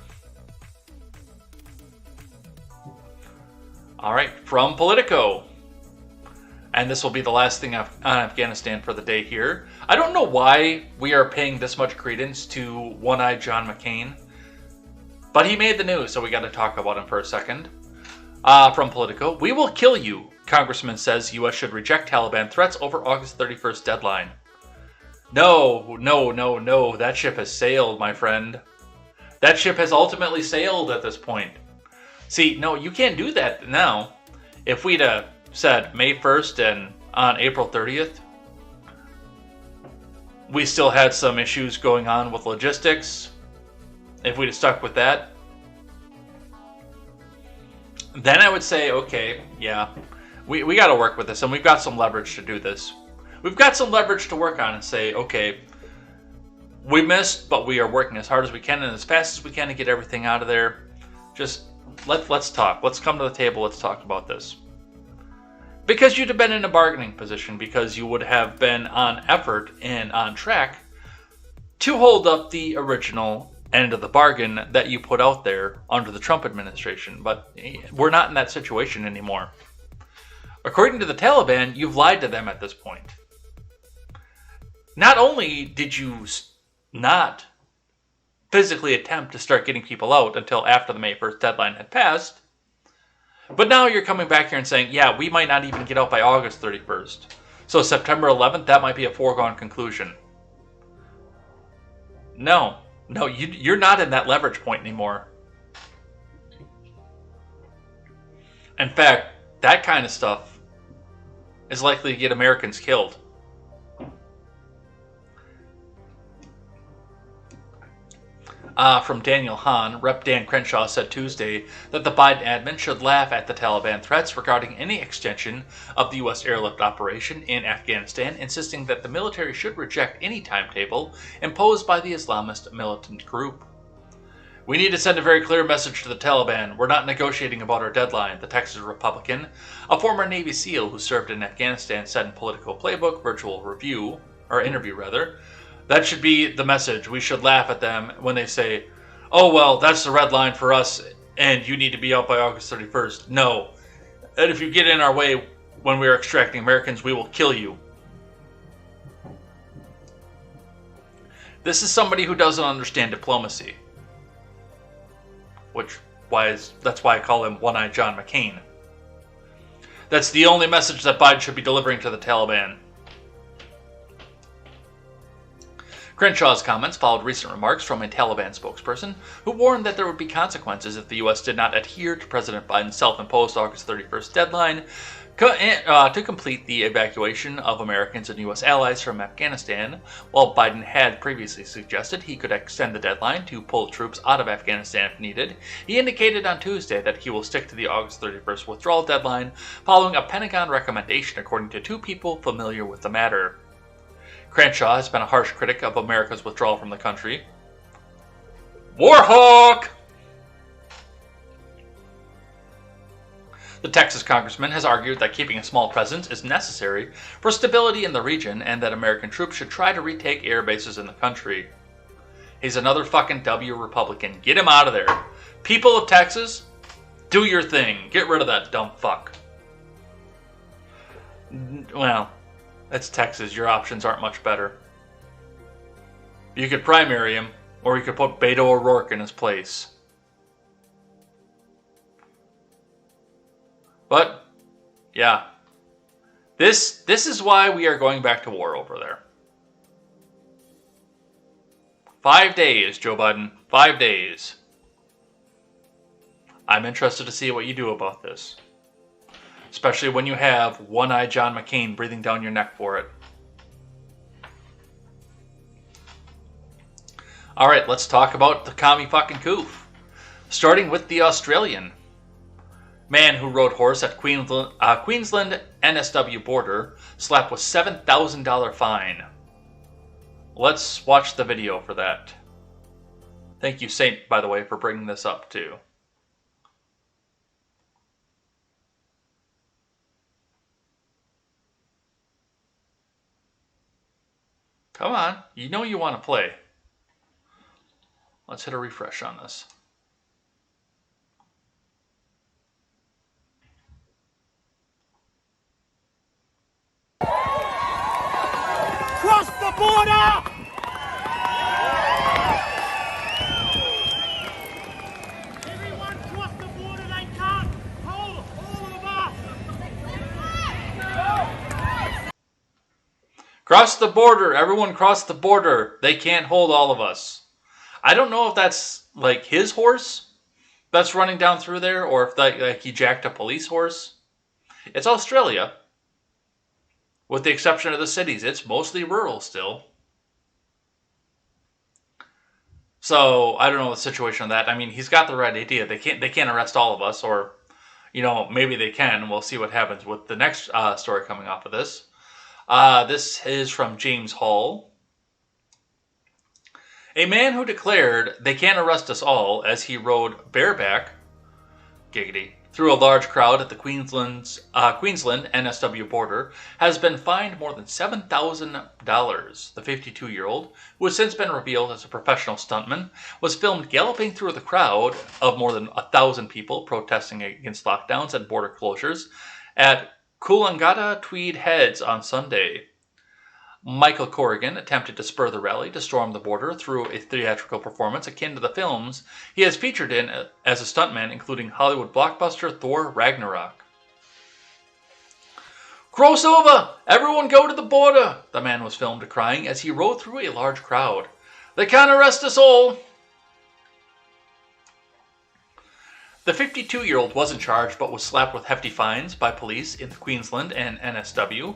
All right, from Politico. And this will be the last thing on Afghanistan for the day here. I don't know why we are paying this much credence to one-eyed John McCain, but he made the news, so we got to talk about him for a second. From Politico, we will kill you. Congressman says U.S. should reject Taliban threats over August 31st deadline. No. That ship has sailed, my friend. That ship has ultimately sailed at this point. See, no, you can't do that now. If we'd said May 1st and on April 30th, we still had some issues going on with logistics. If we'd have stuck with that, then I would say, okay, yeah, we got to work with this, and we've got some leverage to do this. We've got some leverage to work on and say, okay, we missed, but we are working as hard as we can and as fast as we can to get everything out of there. Just let's talk. Let's come to the table. Let's talk about this. Because you'd have been in a bargaining position, because you would have been on effort and on track to hold up the original end of the bargain that you put out there under the Trump administration. But we're not in that situation anymore. According to the Taliban, you've lied to them at this point. Not only did you not physically attempt to start getting people out until after the May 1st deadline had passed. But now you're coming back here and saying, yeah, we might not even get out by August 31st. So September 11th, that might be a foregone conclusion. No, you're not in that leverage point anymore. In fact, that kind of stuff is likely to get Americans killed. From Daniel Hahn, Rep. Dan Crenshaw said Tuesday that the Biden admin should laugh at the Taliban threats regarding any extension of the U.S. airlift operation in Afghanistan, insisting that the military should reject any timetable imposed by the Islamist militant group. We need to send a very clear message to the Taliban. We're not negotiating about our deadline, the Texas Republican, a former Navy SEAL who served in Afghanistan, said in Politico Playbook interview. That should be the message. We should laugh at them when they say, oh, well, that's the red line for us, and you need to be out by August 31st. No. And if you get in our way when we are extracting Americans, we will kill you. This is somebody who doesn't understand diplomacy. That's why I call him One-Eyed John McCain. That's the only message that Biden should be delivering to the Taliban. Crenshaw's comments followed recent remarks from a Taliban spokesperson who warned that there would be consequences if the U.S. did not adhere to President Biden's self-imposed August 31st deadline to complete the evacuation of Americans and U.S. allies from Afghanistan. While Biden had previously suggested he could extend the deadline to pull troops out of Afghanistan if needed, he indicated on Tuesday that he will stick to the August 31st withdrawal deadline following a Pentagon recommendation, according to two people familiar with the matter. Crenshaw has been a harsh critic of America's withdrawal from the country. Warhawk! The Texas congressman has argued that keeping a small presence is necessary for stability in the region and that American troops should try to retake air bases in the country. He's another fucking W Republican. Get him out of there. People of Texas, do your thing. Get rid of that dumb fuck. Well, it's Texas. Your options aren't much better. You could primary him, or you could put Beto O'Rourke in his place. But, yeah. This is why we are going back to war over there. 5 days, Joe Biden. 5 days. I'm interested to see what you do about this. Especially when you have One-Eyed John McCain breathing down your neck for it. Alright, let's talk about the commie fucking coup. Starting with the Australian. Man who rode horse at Queensland NSW border slapped with $7,000 fine. Let's watch the video for that. Thank you, Saint, by the way, for bringing this up too. Come on, you know you want to play. Let's hit a refresh on this. Cross the border! Everyone cross the border, they can't hold all of us! Cross the border! Everyone cross the border! They can't hold all of us. I don't know if that's like his horse that's running down through there, or if like he jacked a police horse. It's Australia. With the exception of the cities, it's mostly rural still. So I don't know the situation of that. I mean, he's got the right idea. They can't arrest all of us, or maybe they can. We'll see what happens with the next story coming off of this. This is from James Hall. A man who declared they can't arrest us all as he rode bareback, giggity, through a large crowd at the Queensland NSW border has been fined more than $7,000. The 52-year-old, who has since been revealed as a professional stuntman, was filmed galloping through the crowd of more than 1,000 people protesting against lockdowns and border closures at Coolangatta Tweed Heads on Sunday. Michael Corrigan attempted to spur the rally to storm the border through a theatrical performance akin to the films he has featured in as a stuntman, including Hollywood blockbuster Thor Ragnarok. "Cross over! Everyone go to the border!" the man was filmed crying as he rode through a large crowd. "They can't arrest us all!" The 52-year-old wasn't charged but was slapped with hefty fines by police in Queensland and NSW,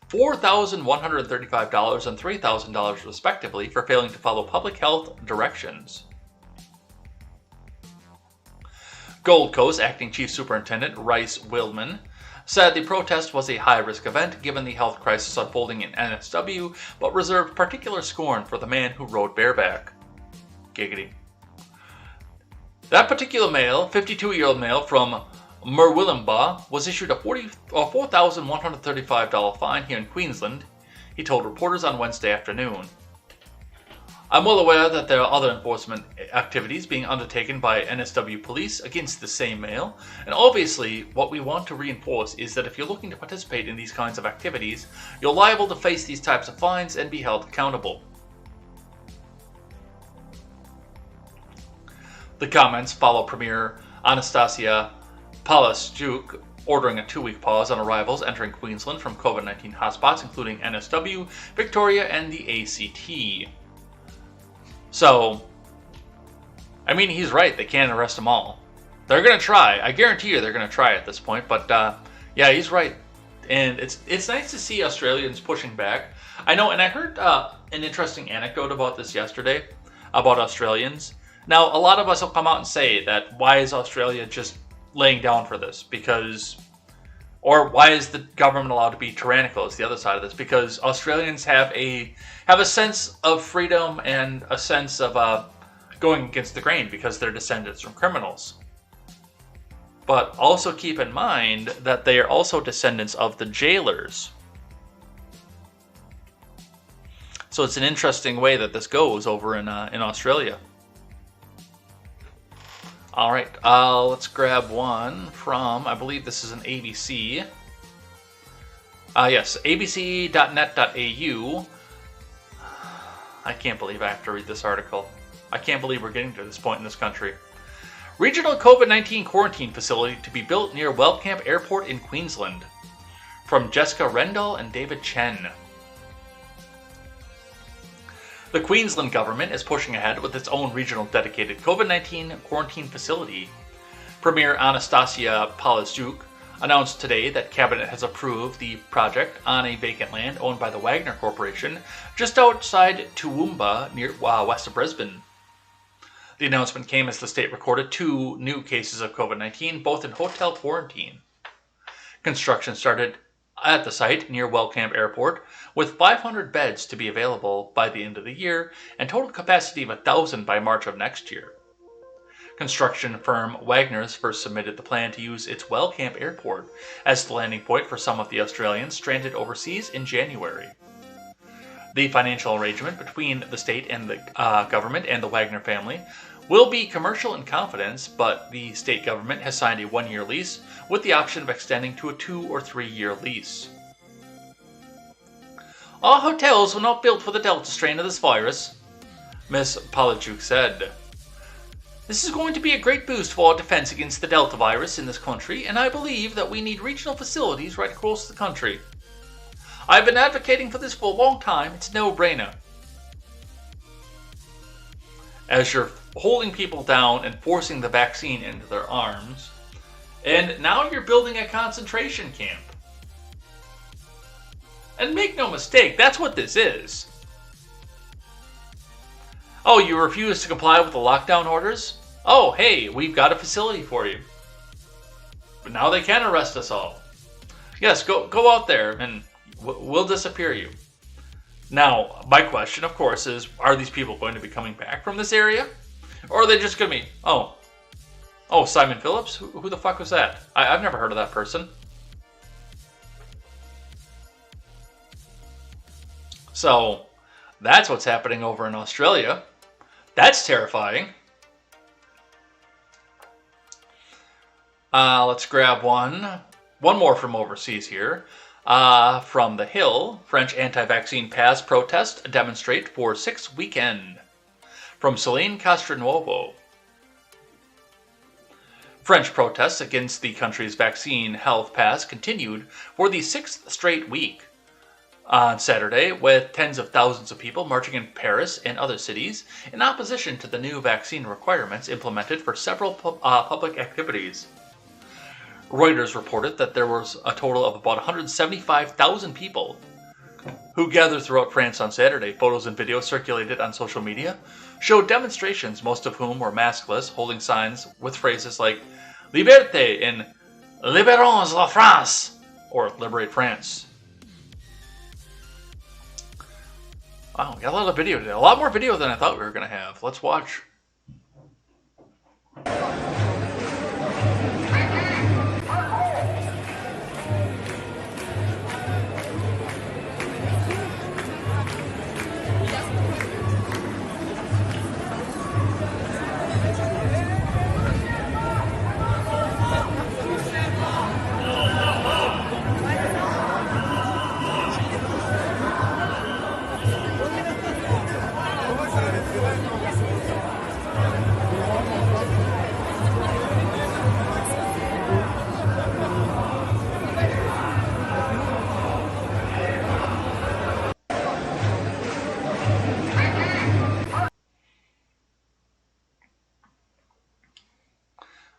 $4,135 and $3,000 respectively, for failing to follow public health directions. Gold Coast Acting Chief Superintendent Rice Wildman said the protest was a high-risk event given the health crisis unfolding in NSW, but reserved particular scorn for the man who rode bareback. Giggity. That particular male, 52-year-old male from Murwillumbah, was issued a $4,135 fine here in Queensland, he told reporters on Wednesday afternoon. "I'm well aware that there are other enforcement activities being undertaken by NSW police against the same male, and obviously what we want to reinforce is that if you're looking to participate in these kinds of activities, you're liable to face these types of fines and be held accountable." The comments follow Premier Anastasia Palaszczuk ordering a 2-week pause on arrivals entering Queensland from COVID-19 hotspots, including NSW, Victoria, and the ACT. So, I mean, he's right. They can't arrest them all. They're going to try. I guarantee you they're going to try at this point. But, yeah, he's right. And it's nice to see Australians pushing back. I know, and I heard an interesting anecdote about this yesterday, about Australians. Now, a lot of us will come out and say that why is Australia just laying down for this? Because, or why is the government allowed to be tyrannical is the other side of this? Because Australians have a sense of freedom and a sense of going against the grain because they're descendants from criminals. But also keep in mind that they are also descendants of the jailers. So it's an interesting way that this goes over in Australia. All right, let's grab one from, I believe this is an ABC. Yes, abc.net.au. I can't believe I have to read this article. I can't believe we're getting to this point in this country. Regional COVID-19 quarantine facility to be built near Wellcamp Airport in Queensland. From Jessica Rendall and David Chen. The Queensland government is pushing ahead with its own regional dedicated COVID-19 quarantine facility. Premier Anastasia Palaszczuk announced today that Cabinet has approved the project on a vacant land owned by the Wagner Corporation just outside Toowoomba near west of Brisbane. The announcement came as the state recorded 2 new cases of COVID-19, both in hotel quarantine. Construction started at the site near Wellcamp Airport, with 500 beds to be available by the end of the year and total capacity of 1,000 by March of next year. Construction firm Wagner's first submitted the plan to use its Wellcamp Airport as the landing point for some of the Australians stranded overseas in January. The financial arrangement between the state and the government and the Wagner family will be commercial in confidence, but the state government has signed a 1-year lease with the option of extending to a 2- or 3-year lease. Our hotels were not built for the Delta strain of this virus, Ms. Palaszczuk said. This is going to be a great boost for our defense against the Delta virus in this country, and I believe that we need regional facilities right across the country. I've been advocating for this for a long time. It's a no-brainer. As you're holding people down and forcing the vaccine into their arms, and now you're building a concentration camp. And make no mistake, that's what this is. Oh, you refuse to comply with the lockdown orders? Oh, hey, we've got a facility for you. But now they can arrest us all. Yes, go out there and we'll disappear you. Now, my question, of course, is, are these people going to be coming back from this area? Or are they just going to be, oh, Simon Phillips? Who the fuck was that? I've never heard of that person. So, that's what's happening over in Australia. That's terrifying. Let's grab one more from overseas here. From The Hill, French anti-vaccine pass protest demonstrate for 6 weekend. From Elaine Castronuovo. French protests against the country's vaccine health pass continued for the 6th straight week. On Saturday, with tens of thousands of people marching in Paris and other cities in opposition to the new vaccine requirements implemented for several public activities. Reuters reported that there was a total of about 175,000 people who gathered throughout France on Saturday. Photos and videos circulated on social media showed demonstrations, most of whom were maskless, holding signs with phrases like Liberté and Libérons la France, or Liberate France. Wow, we got a lot of video today. A lot more video than I thought we were going to have. Let's watch.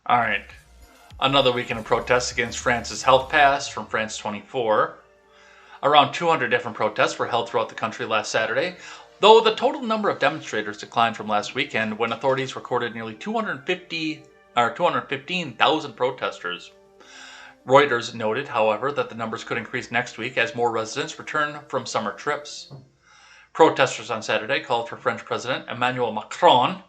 All right, another weekend of protests against France's health pass from France 24. Around 200 different protests were held throughout the country last Saturday, though the total number of demonstrators declined from last weekend when authorities recorded nearly 215,000 protesters. Reuters noted, however, that the numbers could increase next week as more residents return from summer trips. Protesters on Saturday called for French President Emmanuel Macron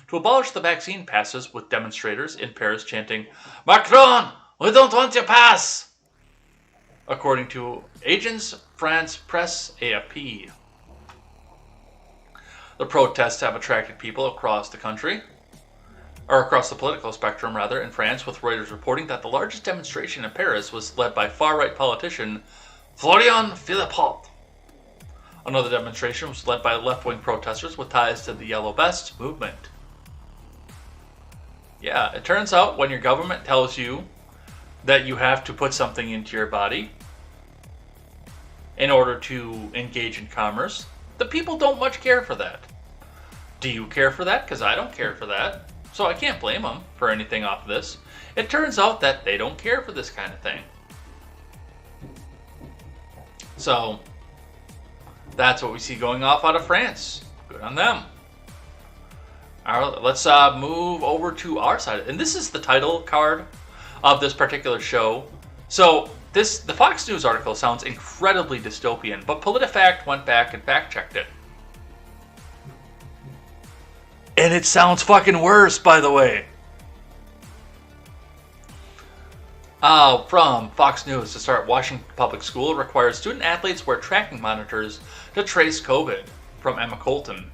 to abolish the vaccine passes, with demonstrators in Paris chanting, "Macron, we don't want your pass!" according to Agence France Presse AFP. The protests have attracted people across the country, or across the political spectrum, rather, in France, with Reuters reporting that the largest demonstration in Paris was led by far-right politician Florian Philippot. Another demonstration was led by left-wing protesters with ties to the Yellow Vest movement. Yeah, it turns out when your government tells you that you have to put something into your body in order to engage in commerce, the people don't much care for that. Do you care for that? Because I don't care for that. So I can't blame them for anything off this. It turns out that they don't care for this kind of thing. So that's what we see going off out of France. Good on them. All right, let's move over to our side. And this is the title card of this particular show. So the Fox News article sounds incredibly dystopian, but Politifact went back and fact-checked it. And it sounds fucking worse, by the way. From Fox News to start, Washington Public School requires student athletes wear tracking monitors to trace COVID. From Emma Colton.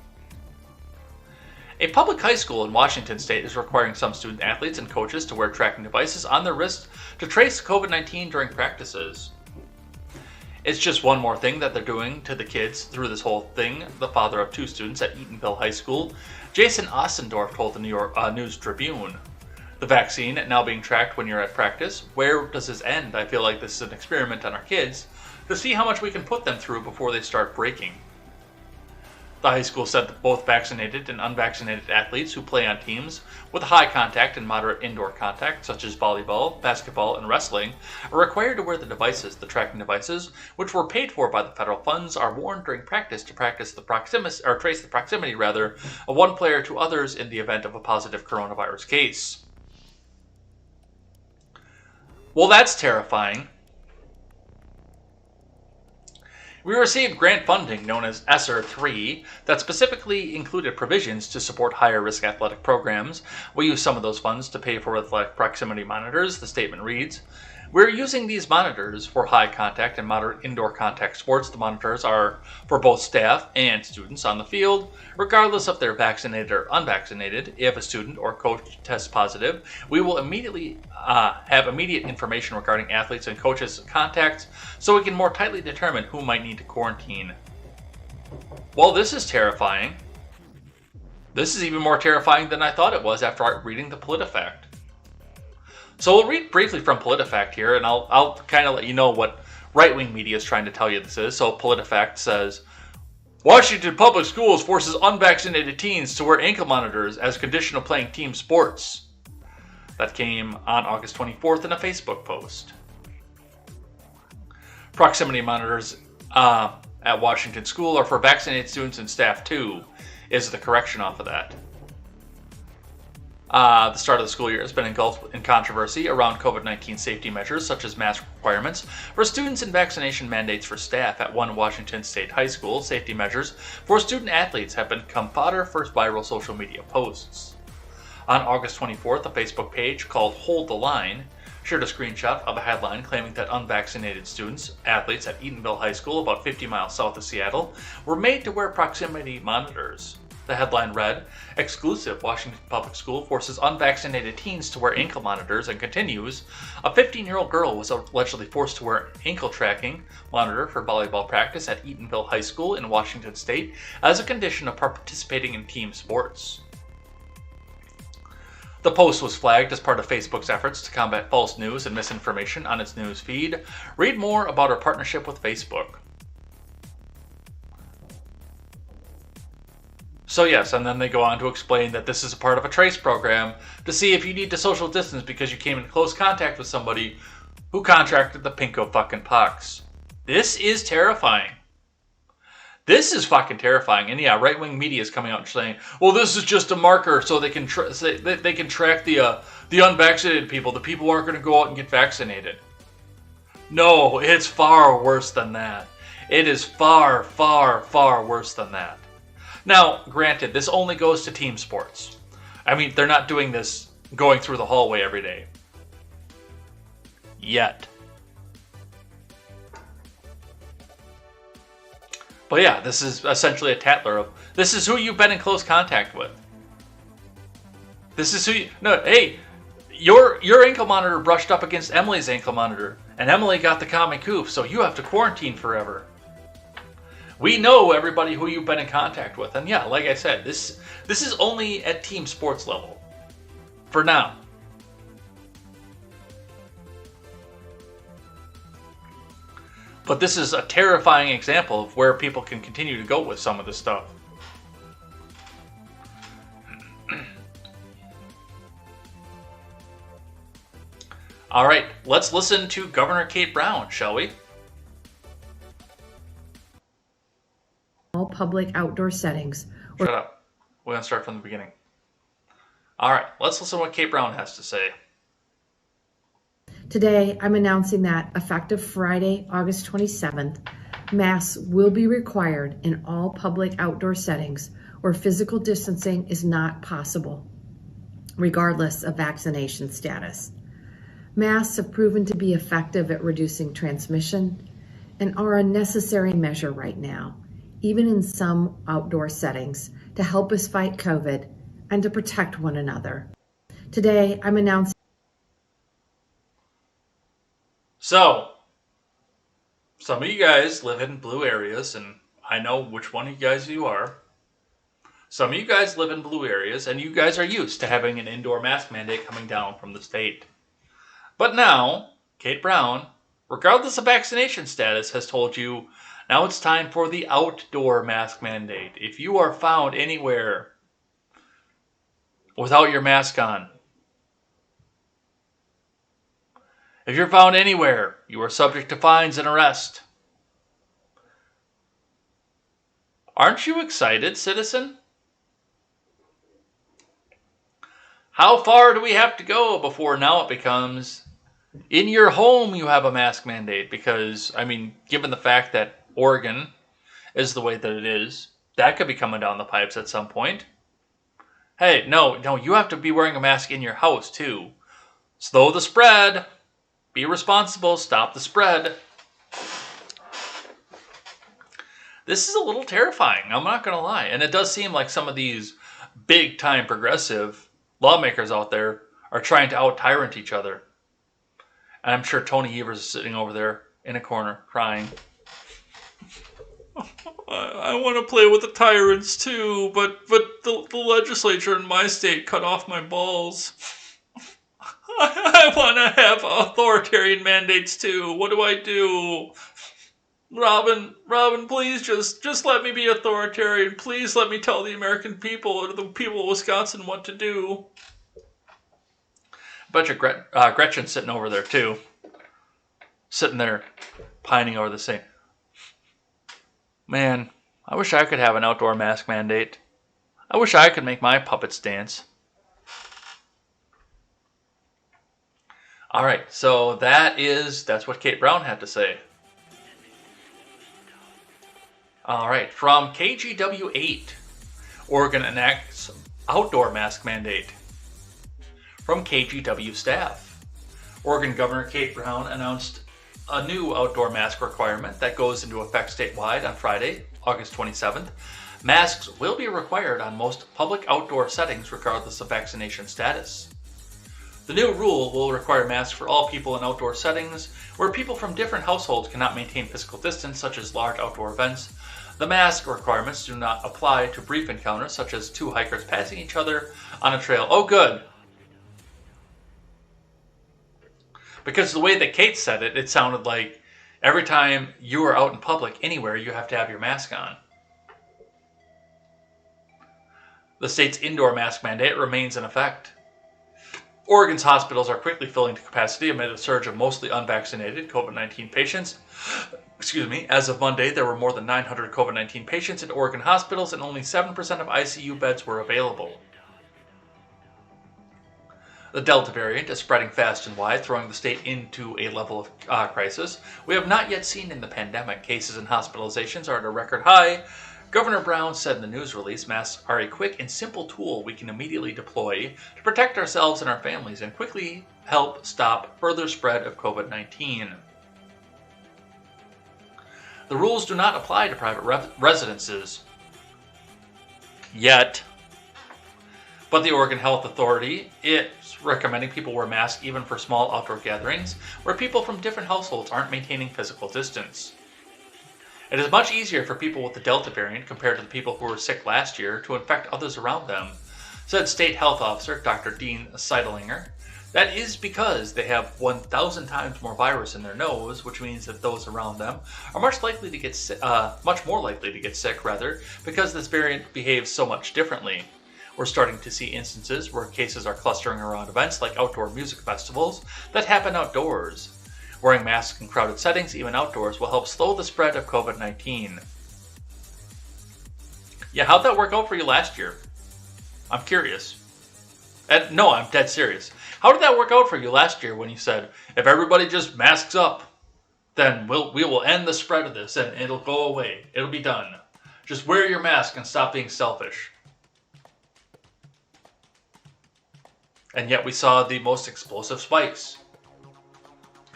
A public high school in Washington state is requiring some student athletes and coaches to wear tracking devices on their wrists to trace COVID-19 during practices. It's just one more thing that they're doing to the kids through this whole thing, the father of two students at Eatonville High School, Jason Ostendorf, told the New York News Tribune. The vaccine now being tracked when you're at practice. Where does this end? I feel like this is an experiment on our kids to see how much we can put them through before they start breaking. The high school said that both vaccinated and unvaccinated athletes who play on teams with high contact and moderate indoor contact, such as volleyball, basketball, and wrestling, are required to wear the devices. The tracking devices, which were paid for by the federal funds, are worn during practice to trace the proximity of one player to others in the event of a positive coronavirus case. Well, that's terrifying. We received grant funding known as ESSER 3 that specifically included provisions to support higher risk athletic programs. We used some of those funds to pay for athletic proximity monitors, the statement reads. We're using these monitors for high contact and moderate indoor contact sports. The monitors are for both staff and students on the field, regardless if they're vaccinated or unvaccinated. If a student or coach tests positive, we will immediately have immediate information regarding athletes and coaches' contacts, so we can more tightly determine who might need to quarantine. Well, this is terrifying. This is even more terrifying than I thought it was after reading the Politifact. So we'll read briefly from Politifact here, and I'll kind of let you know what right-wing media is trying to tell you this is. So Politifact says, Washington Public Schools forces unvaccinated teens to wear ankle monitors as condition of playing team sports. That came on August 24th in a Facebook post. Proximity monitors at Washington School are for vaccinated students and staff too, is the correction off of that. The start of the school year has been engulfed in controversy around COVID-19 safety measures such as mask requirements for students and vaccination mandates for staff at one Washington State high school. Safety measures for student athletes have become fodder for viral social media posts. On August 24th, a Facebook page called Hold the Line shared a screenshot of a headline claiming that unvaccinated students, athletes at Eatonville High School, about 50 miles south of Seattle, were made to wear proximity monitors. The headline read, Exclusive Washington Public School forces unvaccinated teens to wear ankle monitors, and continues, a 15-year-old girl was allegedly forced to wear an ankle tracking monitor for volleyball practice at Eatonville High School in Washington State as a condition of participating in team sports. The post was flagged as part of Facebook's efforts to combat false news and misinformation on its news feed. Read more about our partnership with Facebook. So yes, and then they go on to explain that this is a part of a trace program to see if you need to social distance because you came in close contact with somebody who contracted the pinko fucking pox. This is terrifying. This is fucking terrifying. And yeah, right-wing media is coming out and saying, well, this is just a marker so they can they can track the unvaccinated people, the people who aren't going to go out and get vaccinated. No, it's far worse than that. It is far, far, far worse than that. Now, granted, this only goes to team sports. I mean, they're not doing this going through the hallway every day. Yet. But yeah, this is essentially a tattler of, this is who you've been in close contact with. This is who you, no, hey, your ankle monitor brushed up against Emily's ankle monitor, and Emily got the common cough, so you have to quarantine forever. We know everybody who you've been in contact with. And yeah, like I said, this is only at team sports level. For now. But this is a terrifying example of where people can continue to go with some of this stuff. All right, let's listen to Governor Kate Brown, shall we? All public outdoor settings. Shut up. We're going to start from the beginning. All right, let's listen to what Kate Brown has to say. Today, I'm announcing that effective Friday, August 27th, masks will be required in all public outdoor settings where physical distancing is not possible, regardless of vaccination status. Masks have proven to be effective at reducing transmission and are a necessary measure right now, even in some outdoor settings, to help us fight COVID and to protect one another. Today, I'm announcing. So, some of you guys live in blue areas, and I know which one of you guys you are. Some of you guys live in blue areas, and you guys are used to having an indoor mask mandate coming down from the state. But now, Kate Brown, regardless of vaccination status, has told you now it's time for the outdoor mask mandate. If you are found anywhere without your mask on, if you're found anywhere, you are subject to fines and arrest. Aren't you excited, citizen? How far do we have to go before now it becomes in your home you have a mask mandate? Because, I mean, given the fact that Oregon is the way that it is, that could be coming down the pipes at some point. Hey, no, you have to be wearing a mask in your house too. Slow the spread. Be responsible. Stop the spread. This is a little terrifying. I'm not going to lie. And it does seem like some of these big-time progressive lawmakers out there are trying to out-tyrant each other. And I'm sure Tony Evers is sitting over there in a corner crying. I want to play with the tyrants too, but the legislature in my state cut off my balls. I want to have authoritarian mandates too. What do I do? Robin, please just let me be authoritarian. Please let me tell the American people or the people of Wisconsin what to do. Bet you Gretchen's sitting over there too. Sitting there pining over the same. Man, I wish I could have an outdoor mask mandate. I wish I could make my puppets dance. Alright, so that's what Kate Brown had to say. Alright, from KGW8, Oregon enacts outdoor mask mandate. From KGW staff, Oregon Governor Kate Brown announced a new outdoor mask requirement that goes into effect statewide on Friday, August 27th. Masks will be required on most public outdoor settings regardless of vaccination status. The new rule will require masks for all people in outdoor settings where people from different households cannot maintain physical distance, such as large outdoor events. The mask requirements do not apply to brief encounters, such as two hikers passing each other on a trail. Oh, good. Because the way that Kate said it, it sounded like every time you are out in public anywhere, you have to have your mask on. The state's indoor mask mandate remains in effect. Oregon's hospitals are quickly filling to capacity amid a surge of mostly unvaccinated COVID-19 patients. As of Monday, there were more than 900 COVID-19 patients in Oregon hospitals and only 7% of ICU beds were available. The Delta variant is spreading fast and wide, throwing the state into a level of crisis we have not yet seen in the pandemic. Cases and hospitalizations are at a record high. Governor Brown said in the news release, masks are a quick and simple tool we can immediately deploy to protect ourselves and our families and quickly help stop further spread of COVID-19. The rules do not apply to private residences yet, but the Oregon Health Authority is recommending people wear masks even for small outdoor gatherings where people from different households aren't maintaining physical distance. It is much easier for people with the Delta variant compared to the people who were sick last year to infect others around them, said State Health Officer Dr. Dean Seidlinger. That is because they have 1,000 times more virus in their nose, which means that those around them are much more likely to get sick, because this variant behaves so much differently. We're starting to see instances where cases are clustering around events like outdoor music festivals that happen outdoors. Wearing masks in crowded settings, even outdoors, will help slow the spread of COVID-19. Yeah, how'd that work out for you last year? I'm curious. No, I'm dead serious. How did that work out for you last year when you said, if everybody just masks up, then we will end the spread of this and it'll go away. It'll be done. Just wear your mask and stop being selfish. And yet we saw the most explosive spikes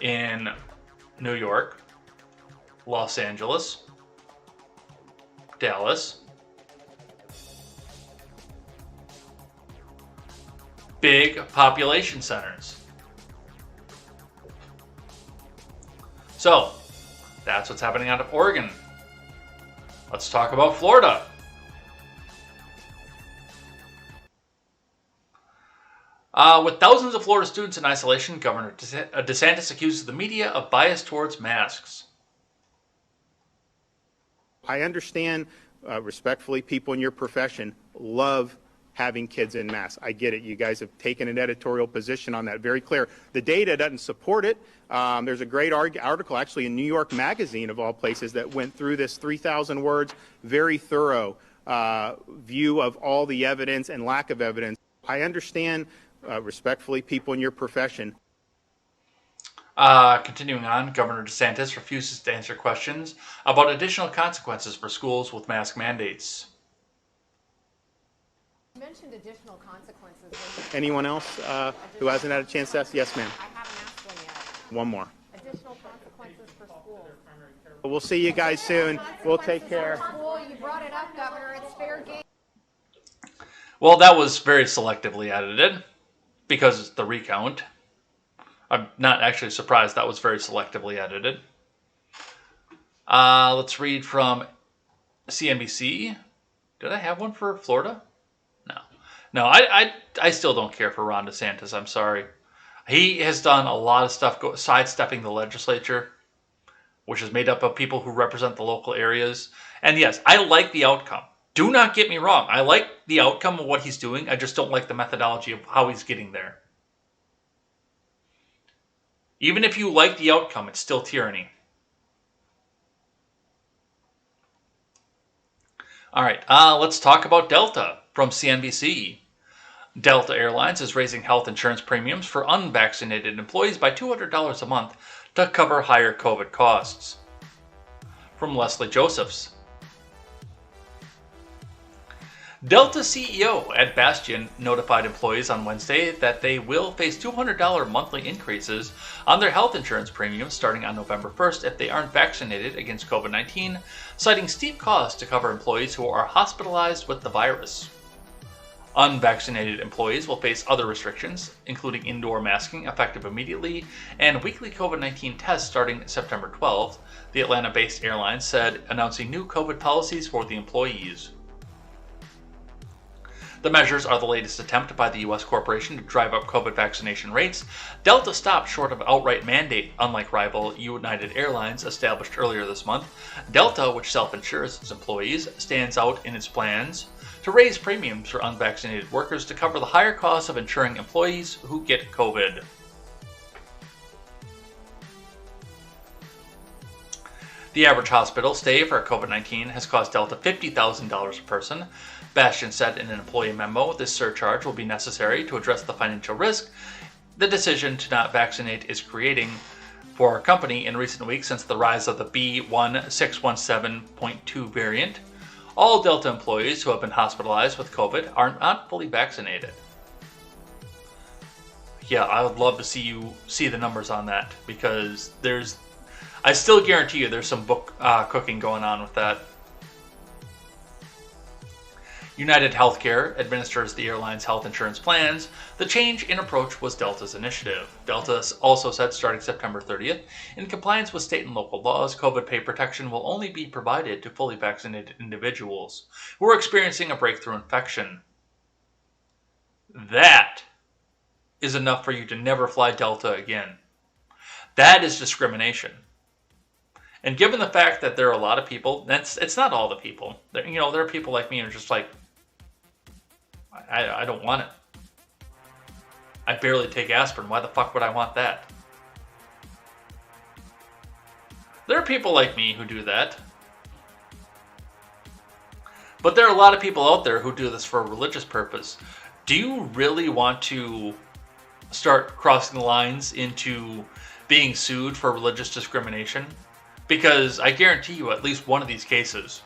in New York, Los Angeles, Dallas, big population centers. So, that's what's happening out of Oregon. Let's talk about Florida. With thousands of Florida students in isolation, Governor DeSantis accuses the media of bias towards masks. I understand, respectfully, people in your profession love having kids in masks. I get it. You guys have taken an editorial position on that, very clear. The data doesn't support it. There's a great article, actually, in New York Magazine, of all places, that went through this 3,000 words, very thorough view of all the evidence and lack of evidence. I understand, respectfully, people in your profession. Continuing on, Governor DeSantis refuses to answer questions about additional consequences for schools with mask mandates. You mentioned additional consequences. Anyone else who hasn't had a chance to ask? Yes, ma'am. I haven't asked one yet. One more. Additional consequences for schools. We'll see you guys soon. We'll take care. You brought it up, Governor. It's fair game. Well, that was very selectively edited because it's the recount. I'm not actually surprised that was very selectively edited. Let's read from CNBC. Did I have one for Florida? No, I still don't care for Ron DeSantis. I'm sorry. He has done a lot of stuff sidestepping the legislature, which is made up of people who represent the local areas. And yes, I like the outcome. Do not get me wrong. I like the outcome of what he's doing. I just don't like the methodology of how he's getting there. Even if you like the outcome, it's still tyranny. All right, let's talk about Delta from CNBC. Delta Airlines is raising health insurance premiums for unvaccinated employees by $200 a month to cover higher COVID costs. From Leslie Josephs. Delta CEO Ed Bastian notified employees on Wednesday that they will face $200 monthly increases on their health insurance premiums starting on November 1st if they aren't vaccinated against COVID-19, citing steep costs to cover employees who are hospitalized with the virus. Unvaccinated employees will face other restrictions, including indoor masking effective immediately and weekly COVID-19 tests starting September 12th, the Atlanta-based airline said, announcing new COVID policies for the employees. The measures are the latest attempt by the U.S. corporation to drive up COVID vaccination rates. Delta stopped short of outright mandate, unlike rival United Airlines established earlier this month. Delta, which self-insures its employees, stands out in its plans to raise premiums for unvaccinated workers to cover the higher costs of insuring employees who get COVID. The average hospital stay for COVID-19 has cost Delta $50,000 a person. Bastian said in an employee memo this surcharge will be necessary to address the financial risk the decision to not vaccinate is creating for our company in recent weeks since the rise of the B.1.617.2 variant. All Delta employees who have been hospitalized with COVID are not fully vaccinated. Yeah, I would love to see the numbers on that because I still guarantee you there's some book cooking going on with that. United Healthcare administers the airline's health insurance plans. The change in approach was Delta's initiative. Delta also said starting September 30th, in compliance with state and local laws, COVID pay protection will only be provided to fully vaccinated individuals who are experiencing a breakthrough infection. That is enough for you to never fly Delta again. That is discrimination. And given the fact that there are a lot of people, it's not all the people. There are people like me who are just like, I don't want it. I barely take aspirin. Why the fuck would I want that? There are people like me who do that. But there are a lot of people out there who do this for a religious purpose. Do you really want to start crossing the lines into being sued for religious discrimination? Because I guarantee you at least one of these cases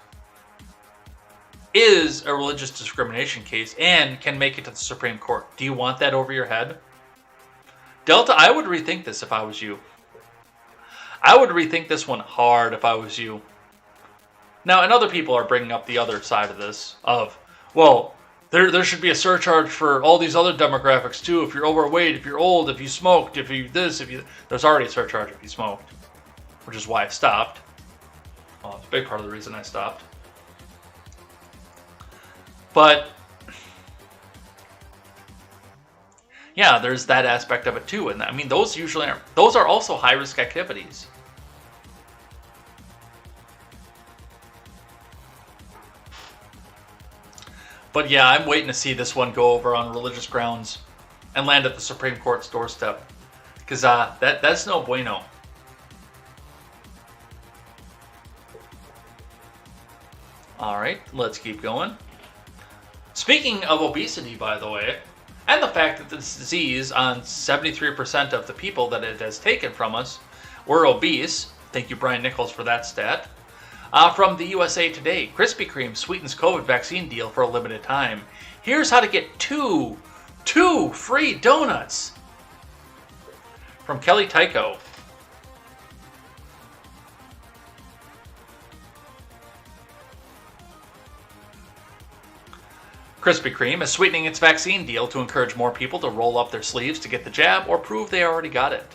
is a religious discrimination case and can make it to the Supreme Court. Do you want that over your head? Delta, I would rethink this if I was you. I would rethink this one hard if I was you. Now, and other people are bringing up the other side of this of, well, there should be a surcharge for all these other demographics too. If you're overweight, if you're old, if you smoked, if you this, if you... There's already a surcharge if you smoked, which is why I stopped. Well, it's a big part of the reason I stopped. But yeah, there's that aspect of it too, and I mean those are also high risk activities. But yeah, I'm waiting to see this one go over on religious grounds and land at the Supreme Court's doorstep, because that's no bueno. All right, let's keep going. Speaking of obesity, by the way, and the fact that this disease on 73% of the people that it has taken from us were obese. Thank you, Brian Nichols, for that stat. From the USA Today, Krispy Kreme sweetens COVID vaccine deal for a limited time. Here's how to get two free donuts. From Kelly Tycho, Krispy Kreme is sweetening its vaccine deal to encourage more people to roll up their sleeves to get the jab or prove they already got it.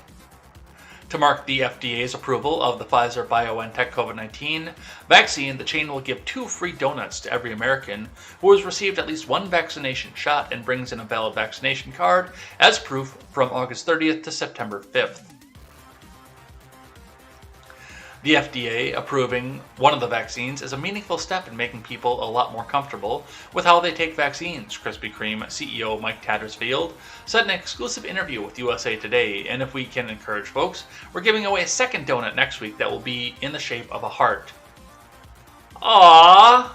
To mark the FDA's approval of the Pfizer-BioNTech COVID-19 vaccine, the chain will give 2 free donuts to every American who has received at least 1 vaccination shot and brings in a valid vaccination card as proof from August 30th to September 5th. The FDA approving one of the vaccines is a meaningful step in making people a lot more comfortable with how they take vaccines, Krispy Kreme CEO Mike Tattersfield said in an exclusive interview with USA Today. And if we can encourage folks, we're giving away a second donut next week that will be in the shape of a heart. Aww!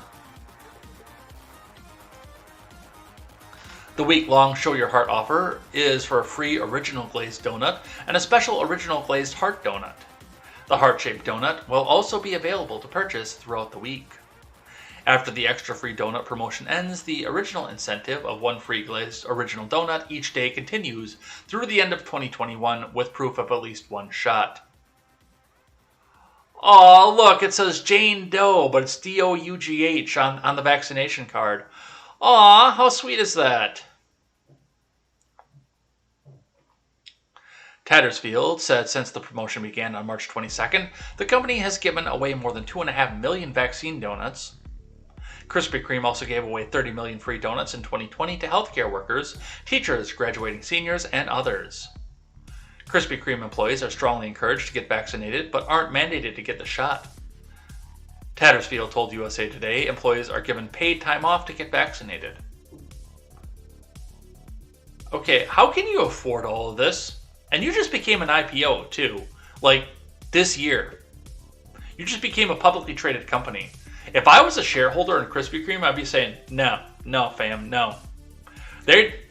The week-long Show Your Heart offer is for a free original glazed donut and a special original glazed heart donut. The heart-shaped donut will also be available to purchase throughout the week. After the extra free donut promotion ends, the original incentive of 1 free glazed original donut each day continues through the end of 2021 with proof of at least 1 shot. Aw, look, it says Jane Doe, but it's D-O-U-G-H on the vaccination card. Aw, how sweet is that? Tattersfield said since the promotion began on March 22nd, the company has given away more than 2.5 million vaccine donuts. Krispy Kreme also gave away 30 million free donuts in 2020 to healthcare workers, teachers, graduating seniors, and others. Krispy Kreme employees are strongly encouraged to get vaccinated, but aren't mandated to get the shot. Tattersfield told USA Today employees are given paid time off to get vaccinated. Okay, how can you afford all of this? And you just became an IPO, too. Like, this year. You just became a publicly traded company. If I was a shareholder in Krispy Kreme, I'd be saying, no, fam, no.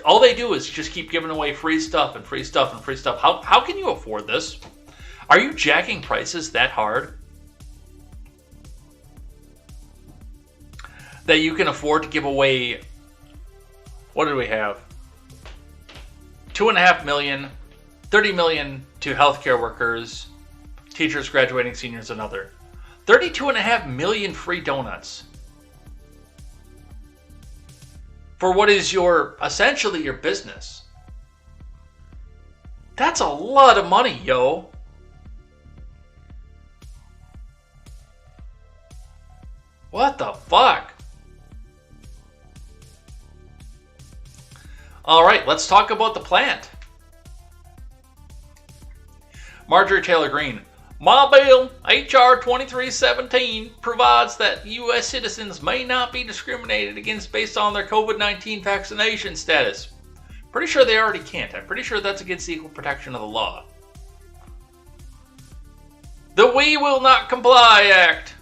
All they do is just keep giving away free stuff and free stuff and free stuff. How can you afford this? Are you jacking prices that hard that you can afford to give away, what do we have? 2.5 million, 30 million to healthcare workers, teachers, graduating seniors, and other. 32.5 million free donuts. For what is essentially your business. That's a lot of money, yo. What the fuck? Alright, let's talk about the plant. Marjorie Taylor Greene. My bill, H.R. 2317, provides that U.S. citizens may not be discriminated against based on their COVID-19 vaccination status. Pretty sure they already can't. I'm pretty sure that's against the equal protection of the law. The We Will Not Comply Act.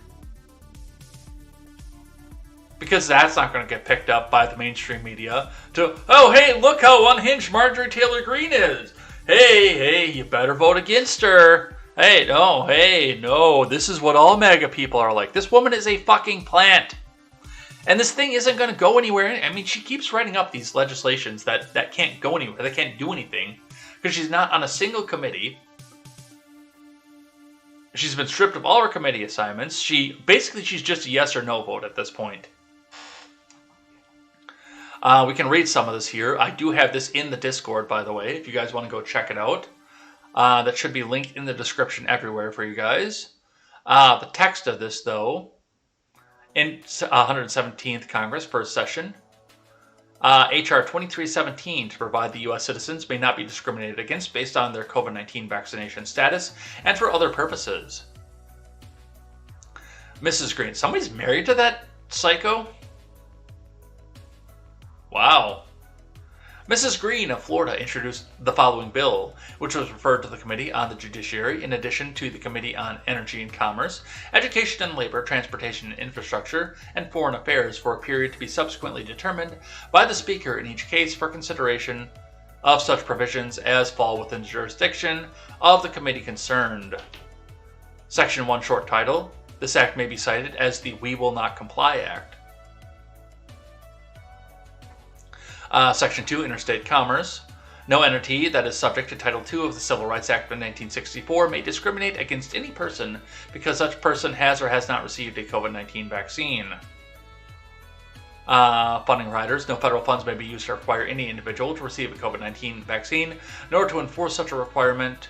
Because that's not going to get picked up by the mainstream media to, oh, hey, look how unhinged Marjorie Taylor Greene is. Hey, you better vote against her. Hey, no, this is what all MAGA people are like. This woman is a fucking plant. And this thing isn't going to go anywhere. I mean, she keeps writing up these legislations that can't go anywhere, that can't do anything, because she's not on a single committee. She's been stripped of all her committee assignments. She's just a yes or no vote at this point. We can read some of this here. I do have this in the Discord, by the way, if you guys want to go check it out. That should be linked in the description everywhere for you guys. The text of this, though, in 117th Congress, first session, H.R. 2317 to provide the U.S. citizens may not be discriminated against based on their COVID-19 vaccination status and for other purposes. Mrs. Greene, somebody's married to that psycho? Wow. Mrs. Greene of Florida introduced the following bill, which was referred to the Committee on the Judiciary in addition to the Committee on Energy and Commerce, Education and Labor, Transportation and Infrastructure, and Foreign Affairs for a period to be subsequently determined by the Speaker in each case for consideration of such provisions as fall within the jurisdiction of the committee concerned. Section 1 short title. This act may be cited as the We Will Not Comply Act. Section 2, Interstate Commerce. No entity that is subject to Title II of the Civil Rights Act of 1964 may discriminate against any person because such person has or has not received a COVID-19 vaccine. Funding riders. No federal funds may be used to require any individual to receive a COVID-19 vaccine, nor to enforce such a requirement.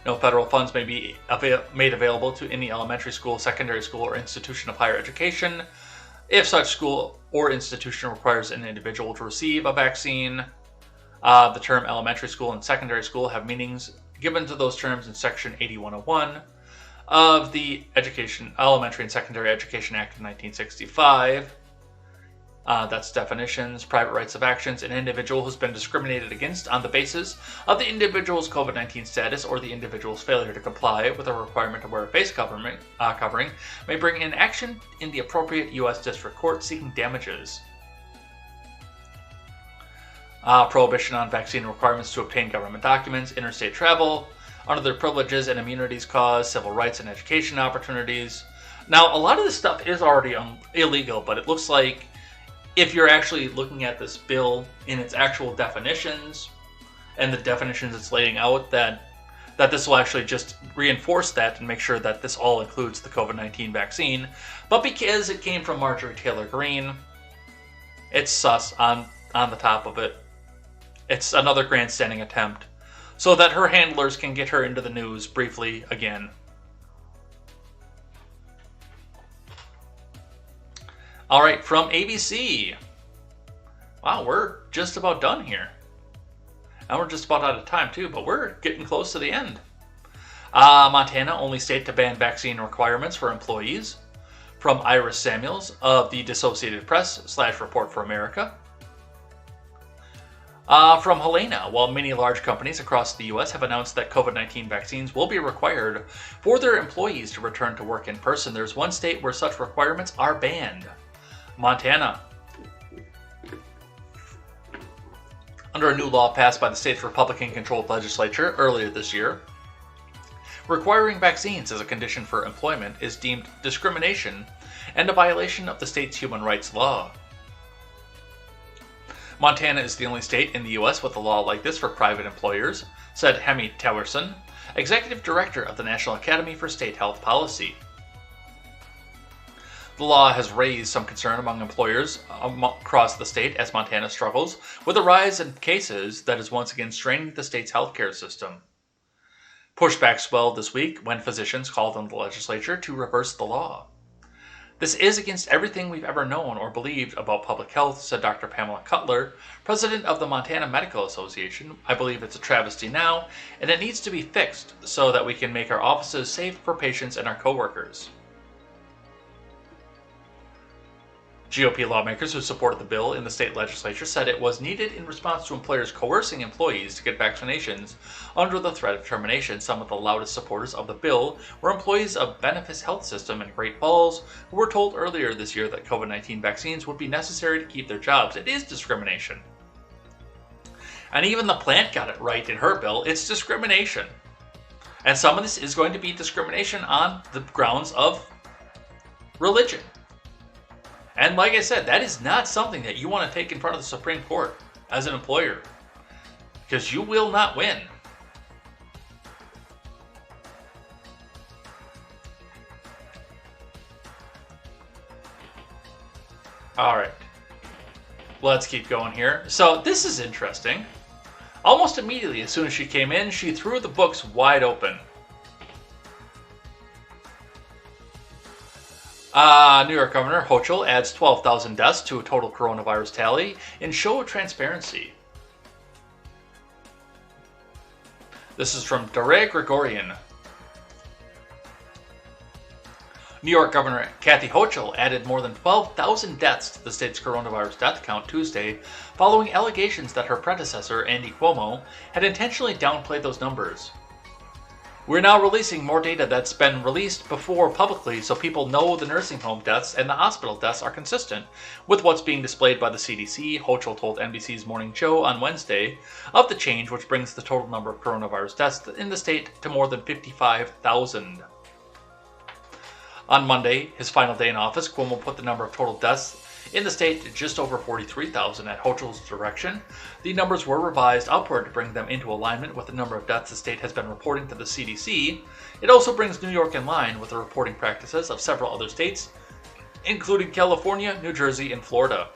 No federal funds may be made available to any elementary school, secondary school, or institution of higher education if such school or institution requires an individual to receive a vaccine. The term elementary school and secondary school have meanings given to those terms in Section 8101 of the Elementary and Secondary Education Act of 1965. That's definitions, private rights of actions. An individual who's been discriminated against on the basis of the individual's COVID-19 status or the individual's failure to comply with a requirement to wear a face covering may bring an action in the appropriate U.S. District Court seeking damages. Prohibition on vaccine requirements to obtain government documents, interstate travel, under their privileges and immunities cause, civil rights and education opportunities. Now, a lot of this stuff is already illegal, but it looks like if you're actually looking at this bill in its actual definitions and the definitions it's laying out, that this will actually just reinforce that and make sure that this all includes the COVID-19 vaccine. But because it came from Marjorie Taylor Greene, it's sus on the top of it. It's another grandstanding attempt so that her handlers can get her into the news briefly again. All right, from ABC. Wow, we're just about done here. And we're just about out of time too, but we're getting close to the end. Montana, only state to ban vaccine requirements for employees. From Iris Samuels of the Associated Press / Report for America. From Helena, while many large companies across the U.S. have announced that COVID-19 vaccines will be required for their employees to return to work in person, there's one state where such requirements are banned. Montana. Under a new law passed by the state's Republican-controlled legislature earlier this year, requiring vaccines as a condition for employment is deemed discrimination and a violation of the state's human rights law. Montana is the only state in the U.S. with a law like this for private employers, said Hemi Towerson, executive director of the National Academy for State Health Policy. The law has raised some concern among employers across the state as Montana struggles with a rise in cases that is once again straining the state's healthcare system. Pushback swelled this week when physicians called on the legislature to reverse the law. This is against everything we've ever known or believed about public health, said Dr. Pamela Cutler, president of the Montana Medical Association. I believe it's a travesty now, and it needs to be fixed so that we can make our offices safe for patients and our coworkers. GOP lawmakers who supported the bill in the state legislature said it was needed in response to employers coercing employees to get vaccinations under the threat of termination. Some of the loudest supporters of the bill were employees of Benefice Health System in Great Falls, who were told earlier this year that COVID-19 vaccines would be necessary to keep their jobs. It is discrimination. And even the plant got it right in her bill. It's discrimination. And some of this is going to be discrimination on the grounds of religion. And like I said, that is not something that you want to take in front of the Supreme Court as an employer, because you will not win. All right, let's keep going here. So this is interesting. Almost immediately, as soon as she came in, she threw the books wide open. New York Governor Hochul adds 12,000 deaths to a total coronavirus tally in show of transparency. This is from Dareh Gregorian. New York Governor Kathy Hochul added more than 12,000 deaths to the state's coronavirus death count Tuesday, following allegations that her predecessor, Andy Cuomo, had intentionally downplayed those numbers. We're now releasing more data that's been released before publicly so people know the nursing home deaths and the hospital deaths are consistent with what's being displayed by the CDC, Hochul told NBC's Morning Joe on Wednesday of the change, which brings the total number of coronavirus deaths in the state to more than 55,000. On Monday, his final day in office, Cuomo put the number of total deaths in the state to just over 43,000 at Hochul's direction. The numbers were revised upward to bring them into alignment with the number of deaths the state has been reporting to the CDC. It also brings New York in line with the reporting practices of several other states including California, New Jersey, and Florida.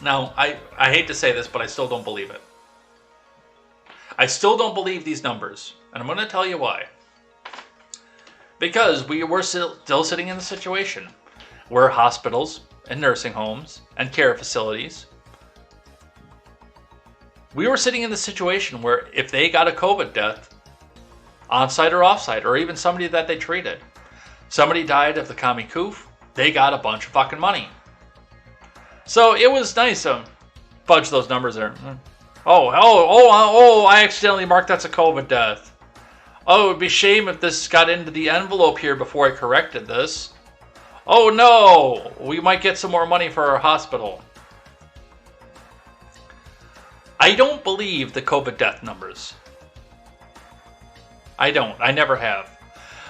Now, I hate to say this, but I still don't believe it. I still don't believe these numbers, and I'm going to tell you why. Because we were still sitting in the situation where hospitals and nursing homes and care facilities, we were sitting in the situation where if they got a COVID death, on-site or off-site, or even somebody that they treated, somebody died of the commie coof, they got a bunch of fucking money. So it was nice to fudge those numbers there. I accidentally marked that's a COVID death. Oh, it would be a shame if this got into the envelope here before I corrected this. Oh no, we might get some more money for our hospital. I don't believe the COVID death numbers. I don't. I never have.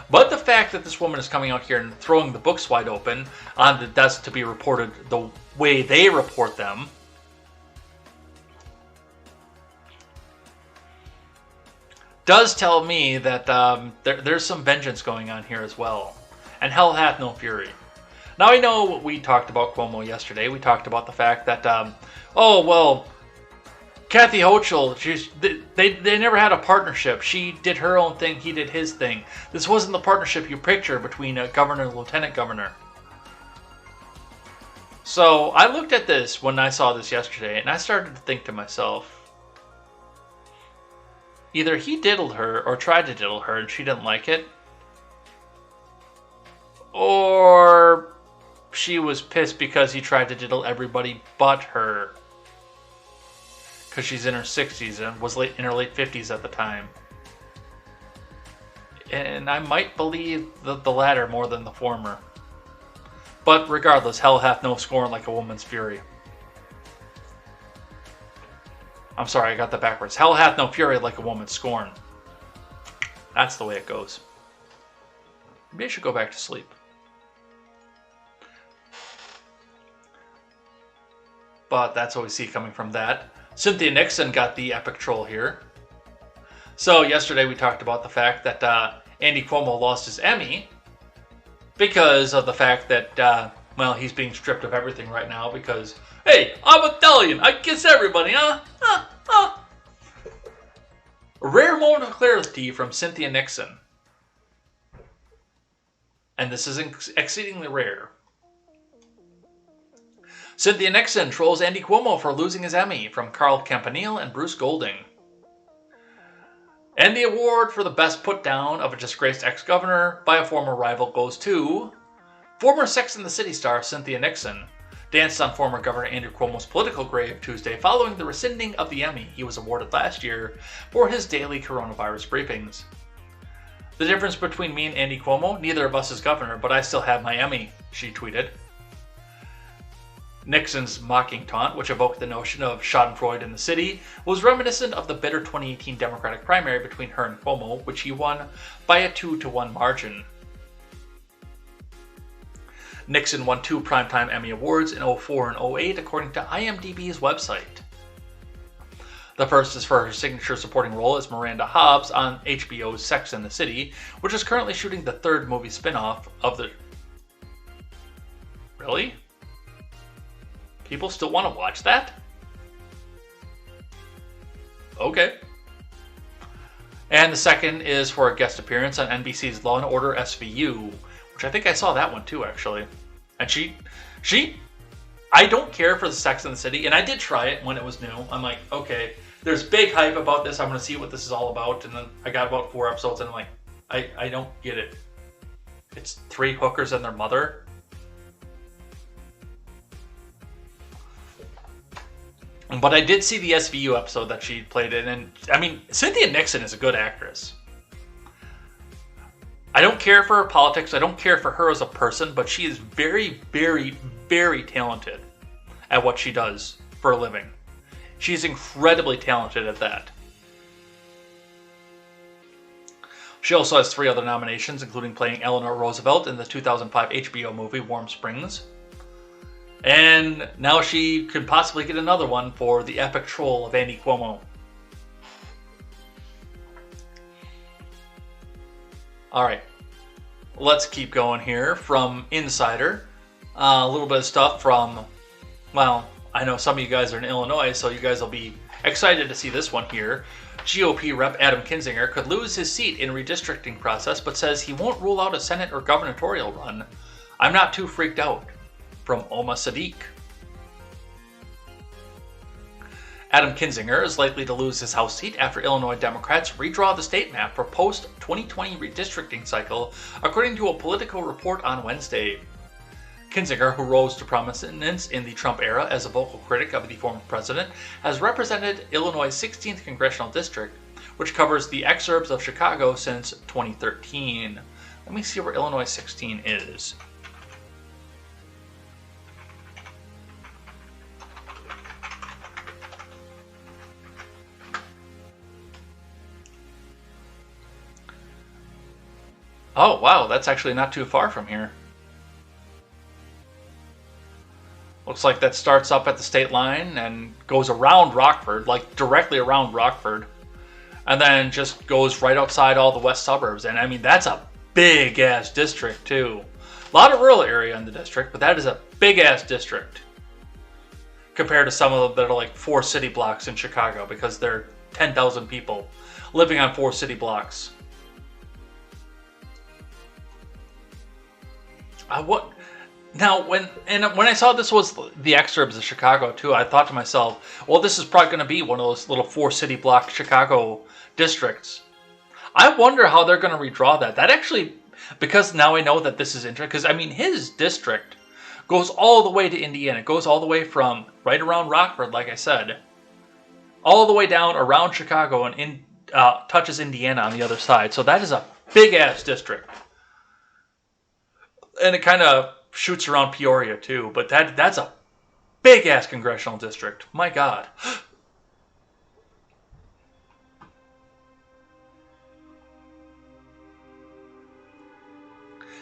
But the fact that this woman is coming out here and throwing the books wide open on the deaths to be reported the way they report them, does tell me that there's some vengeance going on here as well. And hell hath no fury. Now I know we talked about Cuomo yesterday. We talked about the fact that, Kathy Hochul, they never had a partnership. She did her own thing, he did his thing. This wasn't the partnership you picture between a governor and a lieutenant governor. So I looked at this when I saw this yesterday, and I started to think to myself, either he diddled her or tried to diddle her and she didn't like it, or she was pissed because he tried to diddle everybody but her. Because she's in her 60s and was in her late 50s at the time. And I might believe the latter more than the former. But regardless, hell hath no scorn like a woman's fury. I'm sorry, I got that backwards. Hell hath no fury like a woman's scorn. That's the way it goes. Maybe I should go back to sleep. But that's what we see coming from that. Cynthia Nixon got the epic troll here. So yesterday we talked about the fact that Andy Cuomo lost his Emmy because of the fact that, he's being stripped of everything right now because, hey, I'm Italian, I kiss everybody, huh? A rare moment of clarity from Cynthia Nixon. And this is exceedingly rare. Cynthia Nixon trolls Andy Cuomo for losing his Emmy from Carl Campanile and Bruce Golding. And the award for the best put down of a disgraced ex-governor by a former rival goes to former Sex and the City star Cynthia Nixon. Danced on former Governor Andrew Cuomo's political grave Tuesday following the rescinding of the Emmy he was awarded last year for his daily coronavirus briefings. The difference between me and Andy Cuomo, neither of us is governor, but I still have my Emmy, she tweeted. Nixon's mocking taunt, which evoked the notion of schadenfreude in the city, was reminiscent of the bitter 2018 Democratic primary between her and Cuomo, which he won by a 2-to-1 margin. Nixon won 2 Primetime Emmy Awards in 2004 and 2008, according to IMDb's website. The first is for her signature supporting role as Miranda Hobbs on HBO's Sex and the City, which is currently shooting the 3rd movie spin-off of the... Really? People still want to watch that? Okay. And the second is for a guest appearance on NBC's Law & Order SVU, which I think I saw that one too, actually. And I don't care for the Sex and the City, and I did try it when it was new. I'm like, okay, there's big hype about this, I'm going to see what this is all about, and then I got about 4 episodes, and I'm like, I don't get it. It's 3 hookers and their mother? But I did see the SVU episode that she played in, and I mean, Cynthia Nixon is a good actress. I don't care for her politics, I don't care for her as a person, but she is very, very, very talented at what she does for a living. She's incredibly talented at that. She also has 3 other nominations, including playing Eleanor Roosevelt in the 2005 HBO movie Warm Springs. And now she could possibly get another one for the epic troll of Andy Cuomo. Alright. let's keep going here from Insider. A little bit of stuff from, well, I know some of you guys are in Illinois, so you guys will be excited to see this one here. GOP Rep Adam Kinzinger could lose his seat in redistricting process, but says he won't rule out a Senate or gubernatorial run. I'm not too freaked out. From Oma Sadiq. Adam Kinzinger is likely to lose his House seat after Illinois Democrats redraw the state map for post-2020 redistricting cycle, according to a Politico report on Wednesday. Kinzinger, who rose to prominence in the Trump era as a vocal critic of the former president, has represented Illinois' 16th congressional district, which covers the exurbs of Chicago since 2013. Let me see where Illinois 16 is. Oh, wow, that's actually not too far from here. Looks like that starts up at the state line and goes around Rockford, like directly around Rockford, and then just goes right outside all the west suburbs. And I mean, that's a big-ass district, too. A lot of rural area in the district, but that is a big-ass district compared to some of them that are like 4 city blocks in Chicago, because there are 10,000 people living on 4 city blocks. When I saw this was the exurbs of Chicago too, I thought to myself, well, this is probably going to be one of those little 4 city block Chicago districts. I wonder how they're going to redraw that. That actually, because now I know that this is interesting, because I mean, his district goes all the way to Indiana. It goes all the way from right around Rockford, like I said, all the way down around Chicago and touches Indiana on the other side. So that is a big ass district. And it kind of shoots around Peoria too, but that's a big-ass congressional district. My God.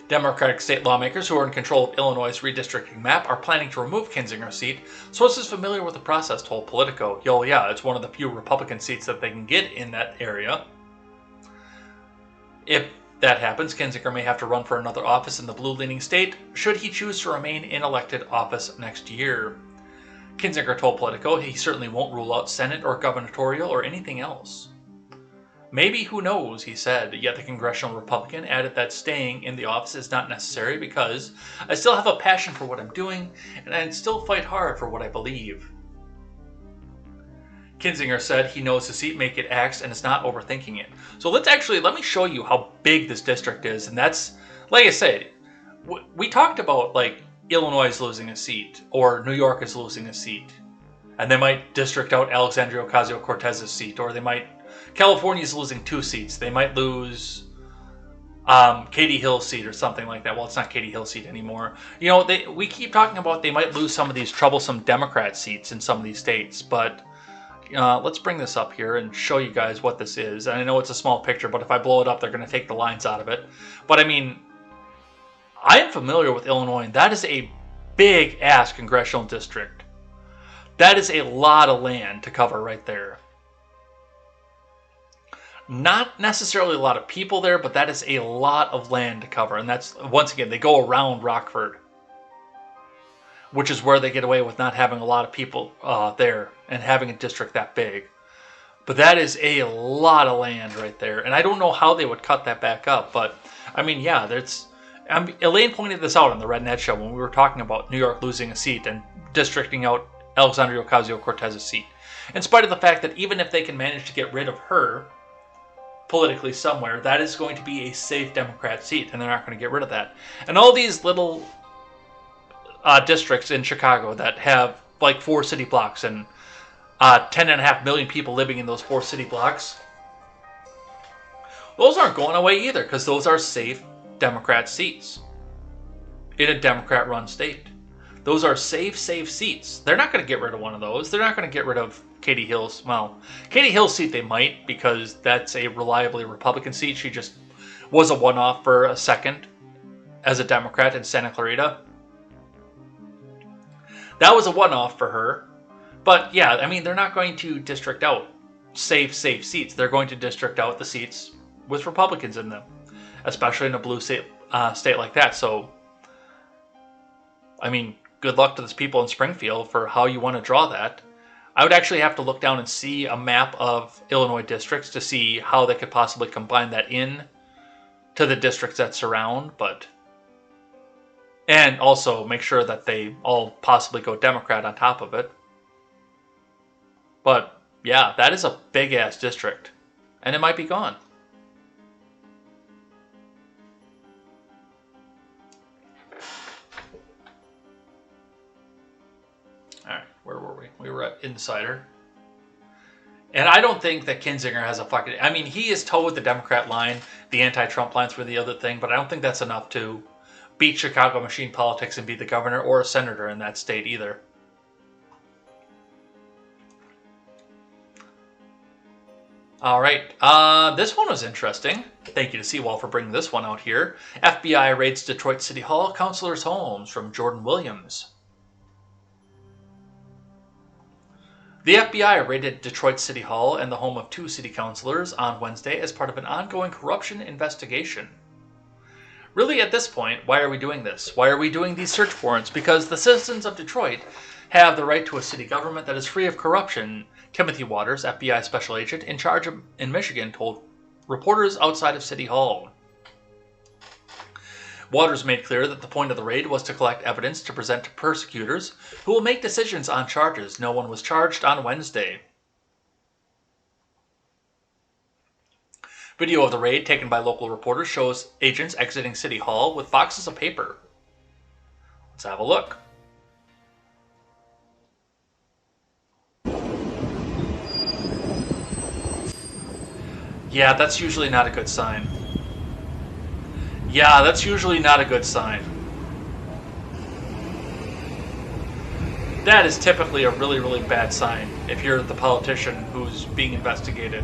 Democratic state lawmakers who are in control of Illinois' redistricting map are planning to remove Kinzinger's seat. Sources familiar with the process told Politico, yeah, it's one of the few Republican seats that they can get in that area. If that happens, Kinzinger may have to run for another office in the blue-leaning state, should he choose to remain in elected office next year. Kinzinger told Politico he certainly won't rule out Senate or gubernatorial or anything else. Maybe, who knows, he said, yet the congressional Republican added that staying in the office is not necessary because I still have a passion for what I'm doing and I'd still fight hard for what I believe. Kinzinger said he knows the seat may get axed and is not overthinking it. So let me show you how big this district is. And that's, like I said, we talked about like Illinois is losing a seat or New York is losing a seat. And they might district out Alexandria Ocasio-Cortez's seat, or California's losing 2 seats. They might lose Katie Hill's seat or something like that. Well, it's not Katie Hill's seat anymore. You know, we keep talking about they might lose some of these troublesome Democrat seats in some of these states, but let's bring this up here and show you guys what this is. And I know it's a small picture, but if I blow it up, they're going to take the lines out of it. But I mean, I am familiar with Illinois, and that is a big-ass congressional district. That is a lot of land to cover right there. Not necessarily a lot of people there, but that is a lot of land to cover. And that's, once again, they go around Rockford, which is where they get away with not having a lot of people there and having a district that big. But that is a lot of land right there. And I don't know how they would cut that back up. But, I mean, yeah, Elaine pointed this out on the Red Net Show when we were talking about New York losing a seat and districting out Alexandria Ocasio-Cortez's seat. In spite of the fact that even if they can manage to get rid of her politically somewhere, that is going to be a safe Democrat seat, and they're not going to get rid of that. And all these little districts in Chicago that have like 4 city blocks and 10.5 million people living in those 4 city blocks, those aren't going away either, because those are safe Democrat seats in a Democrat-run state. Those are safe seats. They're not going to get rid of one of those. They're not going to get rid of Katie Hill's. Well, Katie Hill's seat they might, because that's a reliably Republican seat. She just was a one-off for a second as a Democrat in Santa Clarita. That was a one-off for her. But yeah, I mean, they're not going to district out safe seats. They're going to district out the seats with Republicans in them, especially in a blue state state like that. So, I mean, good luck to those people in Springfield for how you want to draw that. I would actually have to look down and see a map of Illinois districts to see how they could possibly combine that in to the districts that surround, and also make sure that they all possibly go Democrat on top of it. But yeah, that is a big ass district, and it might be gone. Alright, where were we? We were at Insider. And I don't think that Kinzinger has a fucking... I mean, he is towed the Democrat line, the anti-Trump lines for the other thing, but I don't think that's enough to beat Chicago machine politics and be the governor or a senator in that state either. Alright, this one was interesting. Thank you to Seawall for bringing this one out here. FBI raids Detroit City Hall counselors' homes, from Jordan Williams. The FBI raided Detroit City Hall and the home of 2 city councilors on Wednesday as part of an ongoing corruption investigation. Really, at this point, why are we doing this? Why are we doing these search warrants? Because the citizens of Detroit have the right to a city government that is free of corruption, Timothy Waters, FBI special agent in charge in Michigan, told reporters outside of City Hall. Waters made clear that the point of the raid was to collect evidence to present to prosecutors who will make decisions on charges. No one was charged on Wednesday. Video of the raid taken by local reporters shows agents exiting City Hall with boxes of paper. Let's have a look. Yeah, that's usually not a good sign. Yeah, that's usually not a good sign. That is typically a really, really bad sign if you're the politician who's being investigated.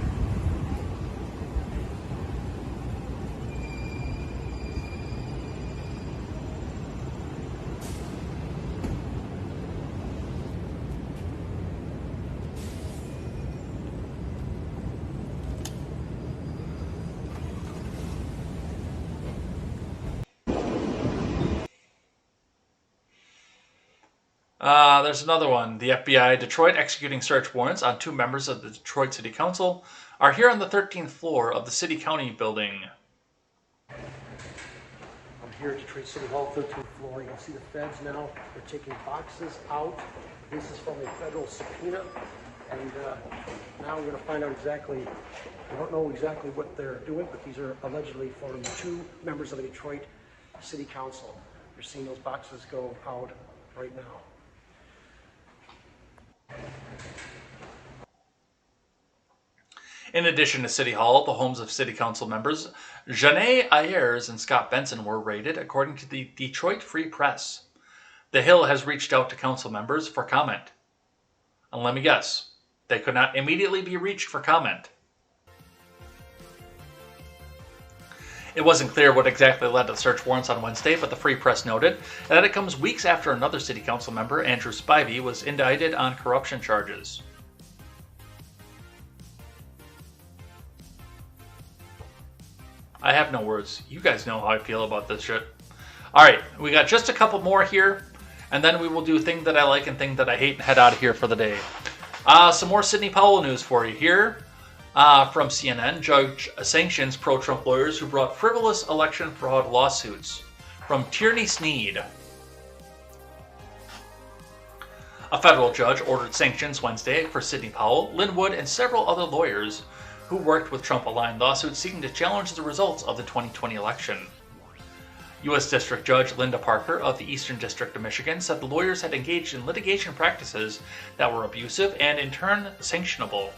There's another one. The FBI Detroit executing search warrants on 2 members of the Detroit City Council are here on the 13th floor of the City County building. I'm here at Detroit City Hall, 13th floor. You'll see the feds now. They're taking boxes out. This is from a federal subpoena. And now we're going to find out exactly, I don't know exactly what they're doing, but these are allegedly from 2 members of the Detroit City Council. You're seeing those boxes go out right now. In addition to City Hall, the homes of City Council members Janae Ayers and Scott Benson were raided, according to the Detroit Free Press. The Hill has reached out to council members for comment. And let me guess, they could not immediately be reached for comment. It wasn't clear what exactly led to the search warrants on Wednesday, but the Free Press noted that it comes weeks after another City Council member, Andrew Spivey, was indicted on corruption charges. I have no words. You guys know how I feel about this shit. Alright, we got just a couple more here, and then we will do thing that I like and thing that I hate and head out of here for the day. Some more Sidney Powell news for you here. From CNN, judge sanctions pro-Trump lawyers who brought frivolous election fraud lawsuits. From Tierney Sneed. A federal judge ordered sanctions Wednesday for Sidney Powell, Lin Wood, and several other lawyers who worked with Trump-aligned lawsuits seeking to challenge the results of the 2020 election. U.S. District Judge Linda Parker of the Eastern District of Michigan said the lawyers had engaged in litigation practices that were abusive and, in turn, sanctionable.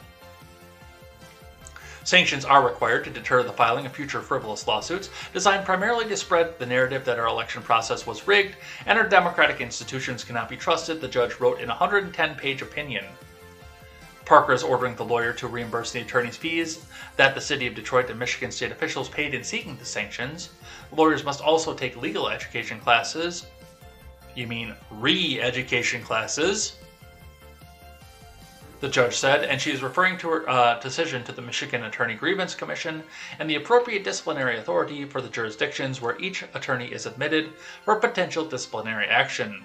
Sanctions are required to deter the filing of future frivolous lawsuits designed primarily to spread the narrative that our election process was rigged and our democratic institutions cannot be trusted, the judge wrote in a 110-page opinion. Parker is ordering the lawyer to reimburse the attorney's fees that the City of Detroit and Michigan state officials paid in seeking the sanctions. Lawyers must also take legal education classes. You mean re-education classes? the judge said, and she is referring to her decision to the Michigan Attorney Grievance Commission and the appropriate disciplinary authority for the jurisdictions where each attorney is admitted for potential disciplinary action.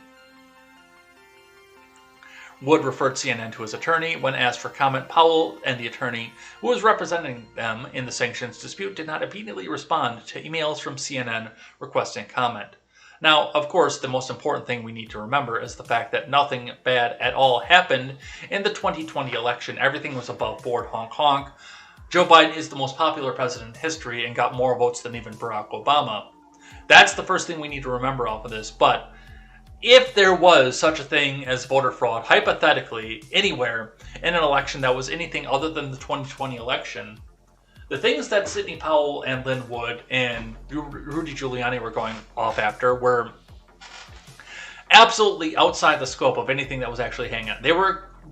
Wood referred CNN to his attorney. When asked for comment, Powell and the attorney who was representing them in the sanctions dispute did not immediately respond to emails from CNN requesting comment. Now, of course, the most important thing we need to remember is the fact that nothing bad at all happened in the 2020 election. Everything was above board, honk honk. Joe Biden is the most popular president in history and got more votes than even Barack Obama. That's the first thing we need to remember off of this. But if there was such a thing as voter fraud, hypothetically, anywhere in an election that was anything other than the 2020 election, the things that Sidney Powell and Lynn Wood and Rudy Giuliani were going off after were absolutely outside the scope of anything that was actually hanging out. They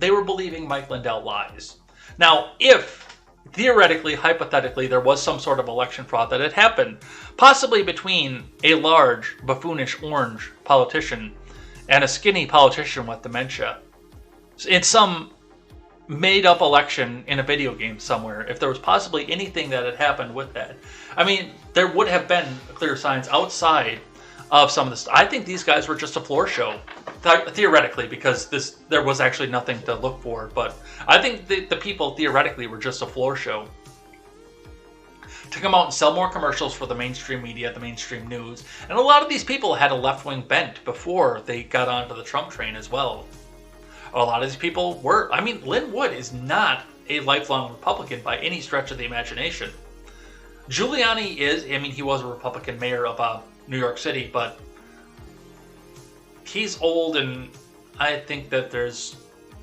were believing Mike Lindell lies. Now, if theoretically, hypothetically, there was some sort of election fraud that had happened, possibly between a large, buffoonish orange politician and a skinny politician with dementia, in some made-up election in a video game somewhere, if there was possibly anything that had happened with that, I mean, there would have been clear signs outside of some of this. I think these guys were just a floor show, theoretically, because there was actually nothing to look for. But I think the people theoretically were just a floor show to come out and sell more commercials for the mainstream media, the mainstream news. And a lot of these people had a left-wing bent before they got onto the Trump train as well. A lot of these people were. I mean, Lynn Wood is not a lifelong Republican by any stretch of the imagination. Giuliani is. I mean, he was a Republican mayor of New York City, but he's old, and I think that there's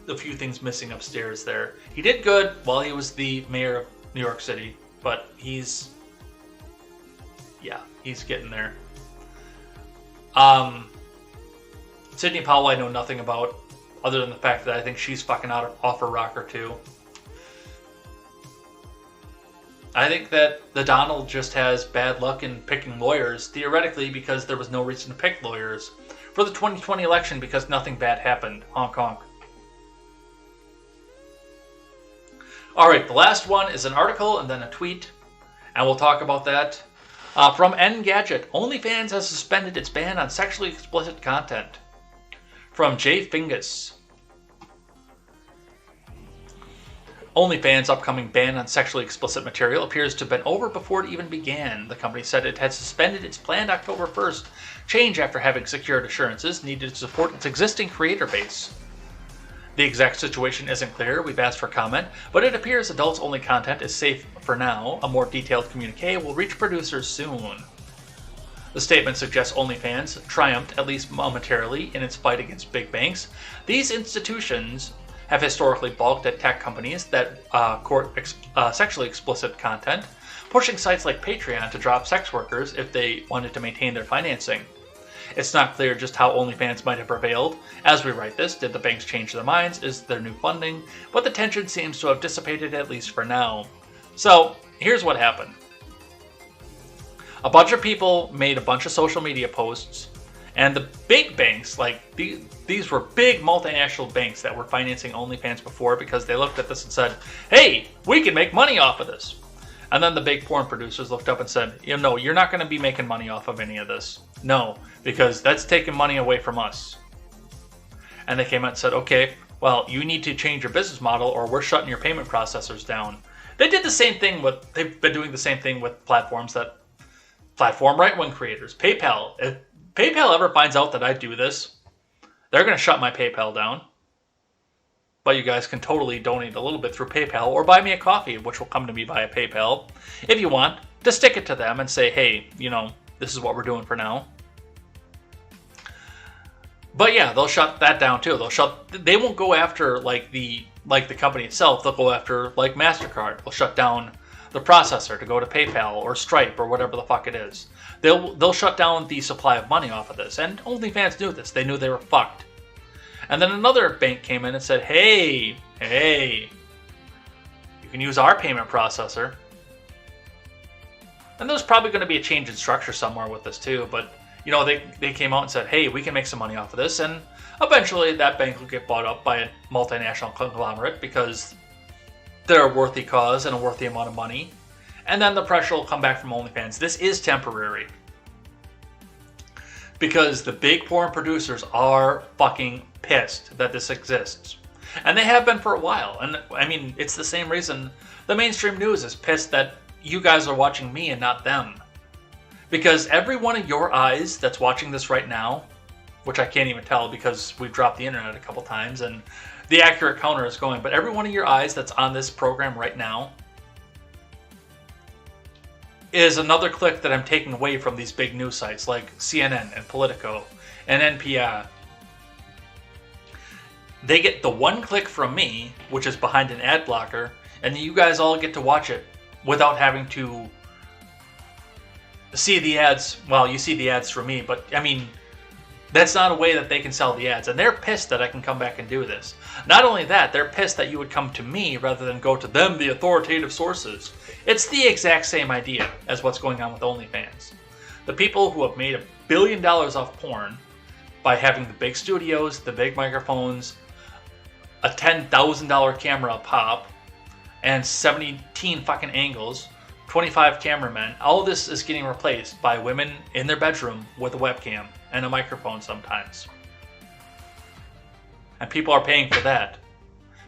a few things missing upstairs there. He did good while he was the mayor of New York City, but he's getting there. Sidney Powell I know nothing about, other than the fact that I think she's fucking off her rocker too. I think that the Donald just has bad luck in picking lawyers, theoretically, because there was no reason to pick lawyers for the 2020 election because nothing bad happened. Honk honk. Alright, the last one is an article and then a tweet, and we'll talk about that. From Engadget, OnlyFans has suspended its ban on sexually explicit content. From Jay Fingus. OnlyFans' upcoming ban on sexually explicit material appears to have been over before it even began. The company said it had suspended its planned October 1st change after having secured assurances needed to support its existing creator base. The exact situation isn't clear. We've asked for comment, but it appears adults-only content is safe for now. A more detailed communique will reach producers soon. The statement suggests OnlyFans triumphed, at least momentarily, in its fight against big banks. These institutions have historically balked at tech companies that court sexually explicit content, pushing sites like Patreon to drop sex workers if they wanted to maintain their financing. It's not clear just how OnlyFans might have prevailed. As we write this, did the banks change their minds? Is there new funding? But the tension seems to have dissipated, at least for now. So, here's what happened. A bunch of people made a bunch of social media posts, and the big banks, like these were big multinational banks that were financing OnlyFans before because they looked at this and said, hey, we can make money off of this. And then the big porn producers looked up and said, no, you're not going to be making money off of any of this. No, because that's taking money away from us. And they came out and said, okay, well, you need to change your business model or we're shutting your payment processors down. They did the same thing they've been doing the same thing with platforms that platform right-wing creators. PayPal. If PayPal ever finds out that I do this, they're going to shut my PayPal down. But you guys can totally donate a little bit through PayPal or buy me a coffee, which will come to me via PayPal, if you want, to stick it to them and say, hey, this is what we're doing for now. But yeah, they'll shut that down too. They won't go after like the company itself. They'll go after like MasterCard. They'll shut down the processor to go to PayPal or Stripe or whatever the fuck it is. They'll shut down the supply of money off of this. And OnlyFans knew this. They knew they were fucked. And then another bank came in and said, hey, you can use our payment processor. And there's probably going to be a change in structure somewhere with this too. But, they came out and said, hey, we can make some money off of this. And Eventually, that bank will get bought up by a multinational conglomerate because they're a worthy cause and a worthy amount of money. And then the pressure will come back from OnlyFans. This is temporary. Because the big porn producers are fucking pissed that this exists. And they have been for a while. And I mean, it's the same reason the mainstream news is pissed that you guys are watching me and not them. Because every one of your eyes that's watching this right now, which I can't even tell because we've dropped the internet a couple times and the accurate counter is going, but every one of your eyes that's on this program right now is another click that I'm taking away from these big news sites like CNN and Politico and NPR. They get the one click from me, which is behind an ad blocker, and you guys all get to watch it without having to see the ads. Well, you see the ads from me, but I mean, that's not a way that they can sell the ads. And they're pissed that I can come back and do this. Not only that, they're pissed that you would come to me rather than go to them, the authoritative sources. It's the exact same idea as what's going on with OnlyFans. The people who have made $1 billion off porn by having the big studios, the big microphones, a $10,000 camera pop, and 17 fucking angles, 25 cameramen, all this is getting replaced by women in their bedroom with a webcam and a microphone sometimes. And people are paying for that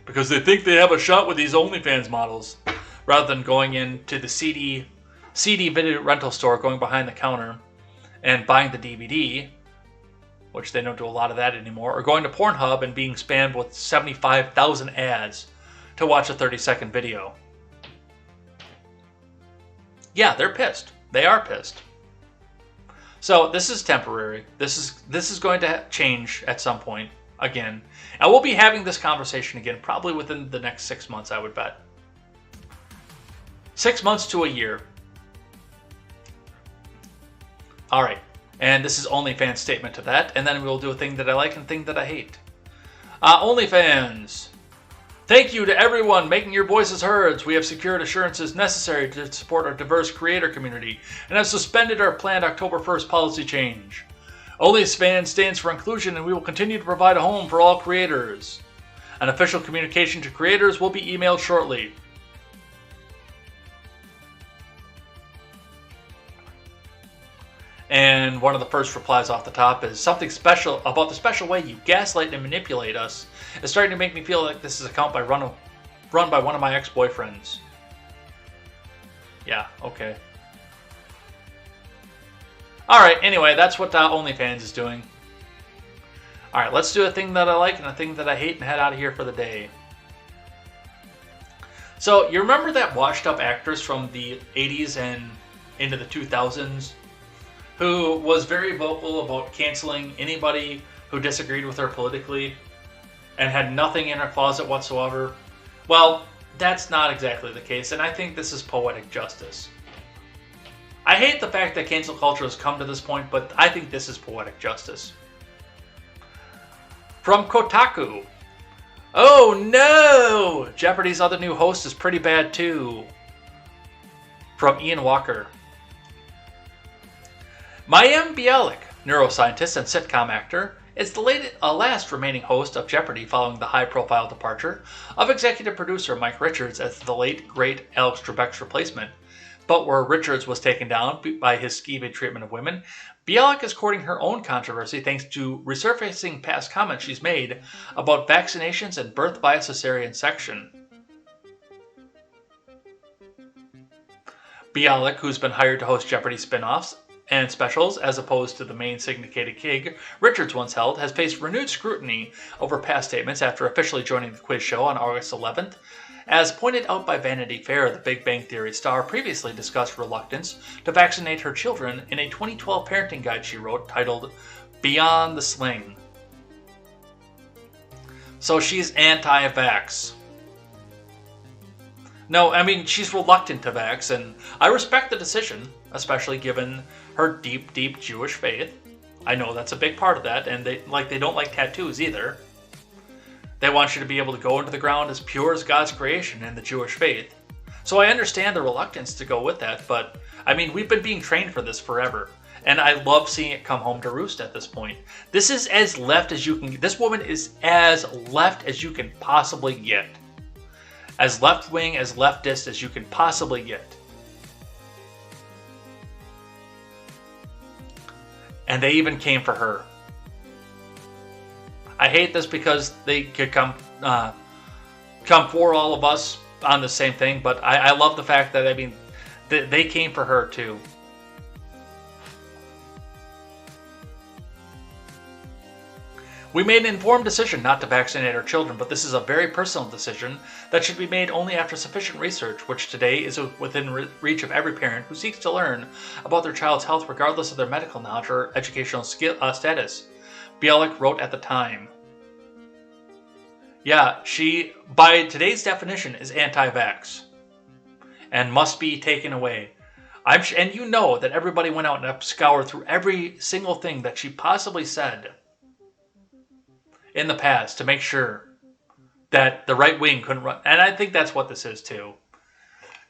because they think they have a shot with these OnlyFans models rather than going into the CD video rental store, going behind the counter and buying the DVD, which they don't do a lot of that anymore, or going to Pornhub and being spammed with 75,000 ads to watch a 30-second video. Yeah, they're pissed. They are pissed. So this is temporary. This is going to change at some point again. And we'll be having this conversation again probably within the next 6 months, I would bet. 6 months to a year. Alright. And this is OnlyFans' statement to that. And then we'll do a thing that I like and a thing that I hate. OnlyFans. Thank you to everyone making your voices heard. We have secured assurances necessary to support our diverse creator community and have suspended our planned October 1st policy change. OnlyFans stands for inclusion and we will continue to provide a home for all creators. An official communication to creators will be emailed shortly. And one of the first replies off the top is something special about the special way you gaslight and manipulate us. It's starting to make me feel like this is an account run by one of my ex-boyfriends. Yeah, okay. Alright, anyway, that's what OnlyFans is doing. Alright, let's do a thing that I like and a thing that I hate and head out of here for the day. So, you remember that washed up actress from the 80s and into the 2000s who was very vocal about canceling anybody who disagreed with her politically and had nothing in her closet whatsoever? Well, that's not exactly the case, and I think this is poetic justice. I hate the fact that cancel culture has come to this point, but I think this is poetic justice. From Kotaku. Oh no! Jeopardy's other new host is pretty bad too. From Ian Walker. Mayim Bialik, neuroscientist and sitcom actor, is the last remaining host of Jeopardy following the high-profile departure of executive producer Mike Richards as the late, great Alex Trebek's replacement. But where Richards was taken down by his skeevy treatment of women, Bialik is courting her own controversy thanks to resurfacing past comments she's made about vaccinations and birth via cesarean section. Bialik, who's been hired to host Jeopardy spin-offs and specials as opposed to the main syndicated gig Richards once held, has faced renewed scrutiny over past statements after officially joining the quiz show on August 11th. As pointed out by Vanity Fair, the Big Bang Theory star previously discussed reluctance to vaccinate her children in a 2012 parenting guide she wrote titled Beyond the Sling. So she's anti-vax. No, I mean, she's reluctant to vax, and I respect the decision, especially given her deep, deep Jewish faith. I know that's a big part of that, and they don't like tattoos either. They want you to be able to go into the ground as pure as God's creation in the Jewish faith. So I understand the reluctance to go with that, but, I mean, we've been being trained for this forever. And I love seeing it come home to roost at this point. This is as left as you can. This woman is as left as you can possibly get. As left-wing, as leftist as you can possibly get. And they even came for her. I hate this because they could come for all of us on the same thing, but I love the fact that, I mean, they came for her too. We made an informed decision not to vaccinate our children, but this is a very personal decision that should be made only after sufficient research, which today is within reach of every parent who seeks to learn about their child's health regardless of their medical knowledge or educational status, Bialik wrote at the time. Yeah, she, by today's definition, is anti-vax and must be taken away. And you know that everybody went out and scoured through every single thing that she possibly said in the past to make sure that the right wing couldn't run. And I think that's what this is too.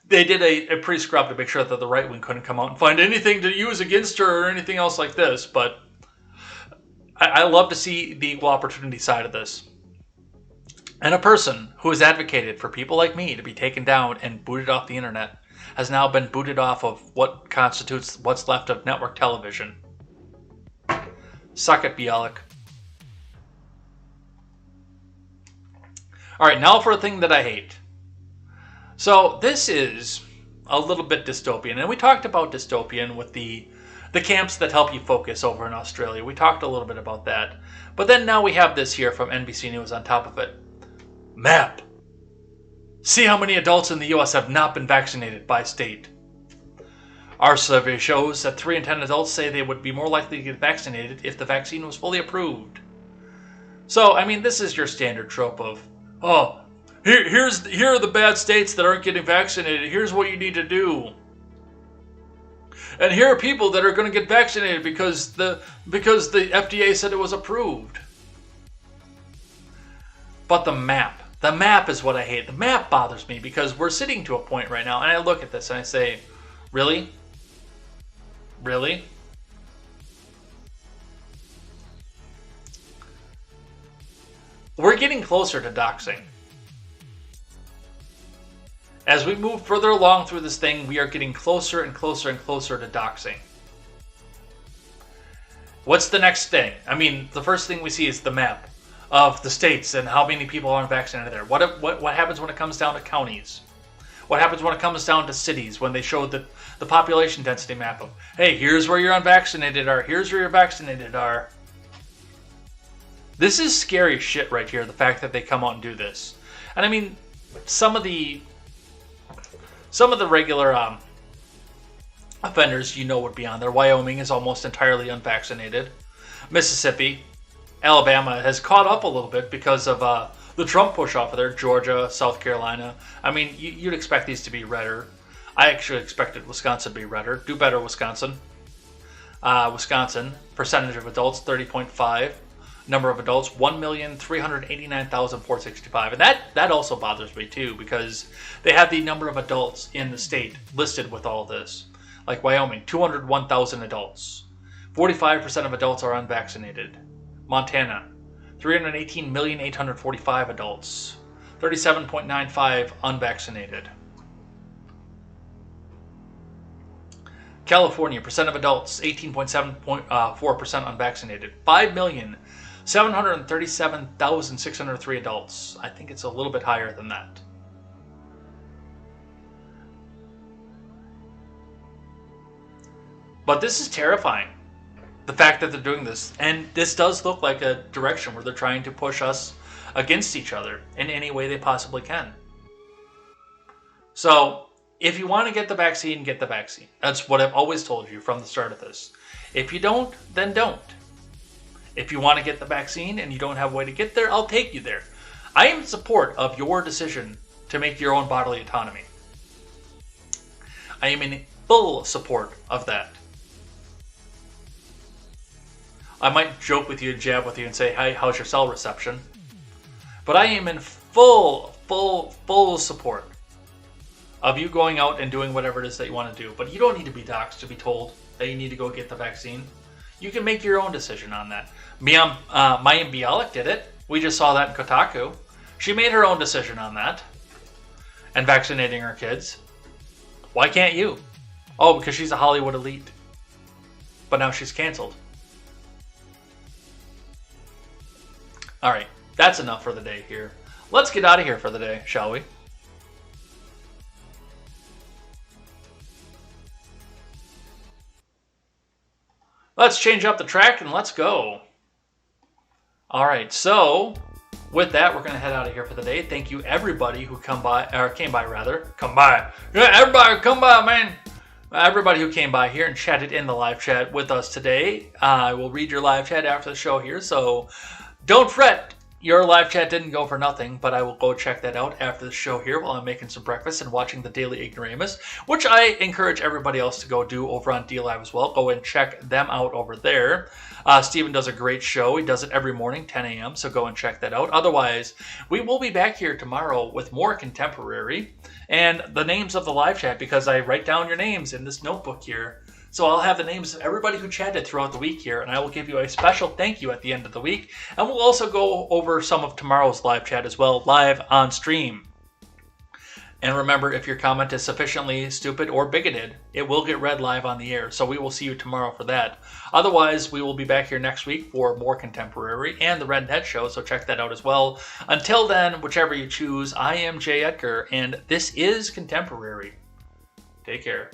They did a pre-scrub to make sure that the right wing couldn't come out and find anything to use against her or anything else like this. But I love to see the equal opportunity side of this. And a person who has advocated for people like me to be taken down and booted off the internet has now been booted off of what constitutes what's left of network television. Suck it, Bialik. Alright, now for a thing that I hate. So, this is a little bit dystopian, and we talked about dystopian with the camps that help you focus over in Australia. We talked a little bit about that. But then now we have this here from NBC News on top of it. Map. See how many adults in the U.S. have not been vaccinated by state. Our survey shows that 3 in 10 adults say they would be more likely to get vaccinated if the vaccine was fully approved. So, I mean, this is your standard trope of, oh, here are the bad states that aren't getting vaccinated. Here's what you need to do. And here are people that are going to get vaccinated because the FDA said it was approved. But the map is what I hate. The map bothers me because we're sitting to a point right now, and I look at this and I say, really? Really? We're getting closer to doxing. As we move further along through this thing, we are getting closer and closer and closer to doxing. What's the next thing? I mean, the first thing we see is the map of the states and how many people aren't vaccinated there. What happens when it comes down to counties? What happens when it comes down to cities when they show the population density map of, hey, here's where your unvaccinated are, here's where your vaccinated are. This is scary shit right here, the fact that they come out and do this. And I mean, some of the regular offenders would be on there. Wyoming is almost entirely unvaccinated. Mississippi, Alabama has caught up a little bit because of the Trump push off of there. Georgia, South Carolina. I mean, you'd expect these to be redder. I actually expected Wisconsin to be redder. Do better, Wisconsin. Wisconsin, percentage of adults, 30.5. Number of adults, 1,389,465. And that also bothers me too, because they have the number of adults in the state listed with all this. Like Wyoming, 201,000 adults. 45% of adults are unvaccinated. Montana, 318,845 adults. 37.95 unvaccinated. California, percent of adults, 18.7% unvaccinated. 5,737,603 adults. I think it's a little bit higher than that. But this is terrifying. The fact that they're doing this. And this does look like a direction where they're trying to push us against each other in any way they possibly can. So, if you want to get the vaccine, get the vaccine. That's what I've always told you from the start of this. If you don't, then don't. If you want to get the vaccine and you don't have a way to get there, I'll take you there. I am in support of your decision to make your own bodily autonomy. I am in full support of that. I might joke with you and jab with you and say, hey, how's your cell reception? But I am in full support of you going out and doing whatever it is that you want to do. But you don't need to be doxxed to be told that you need to go get the vaccine, you can make your own decision on that. Maya Bialik did it. We just saw that in Kotaku. She made her own decision on that and vaccinating her kids. Why can't you? Oh, because she's a Hollywood elite. But now she's canceled. Alright, that's enough for the day here. Let's get out of here for the day, shall we? Let's change up the track and let's go. Alright, so with that, we're going to head out of here for the day. Thank you everybody who came by. Yeah, everybody come by, man. Everybody who came by here and chatted in the live chat with us today. I will read your live chat after the show here, so don't fret. Your live chat didn't go for nothing, but I will go check that out after the show here while I'm making some breakfast and watching the Daily Ignoramus, which I encourage everybody else to go do over on DLive as well. Go and check them out over there. Steven does a great show. He does it every morning, 10 a.m., so go and check that out. Otherwise, we will be back here tomorrow with more contemporary and the names of the live chat, because I write down your names in this notebook here. So I'll have the names of everybody who chatted throughout the week here, and I will give you a special thank you at the end of the week. And we'll also go over some of tomorrow's live chat as well, live on stream. And remember, if your comment is sufficiently stupid or bigoted, it will get read live on the air. So we will see you tomorrow for that. Otherwise, we will be back here next week for more contemporary and the Red Net Show, so check that out as well. Until then, whichever you choose, I am Jay Edgar, and this is Contemporary. Take care.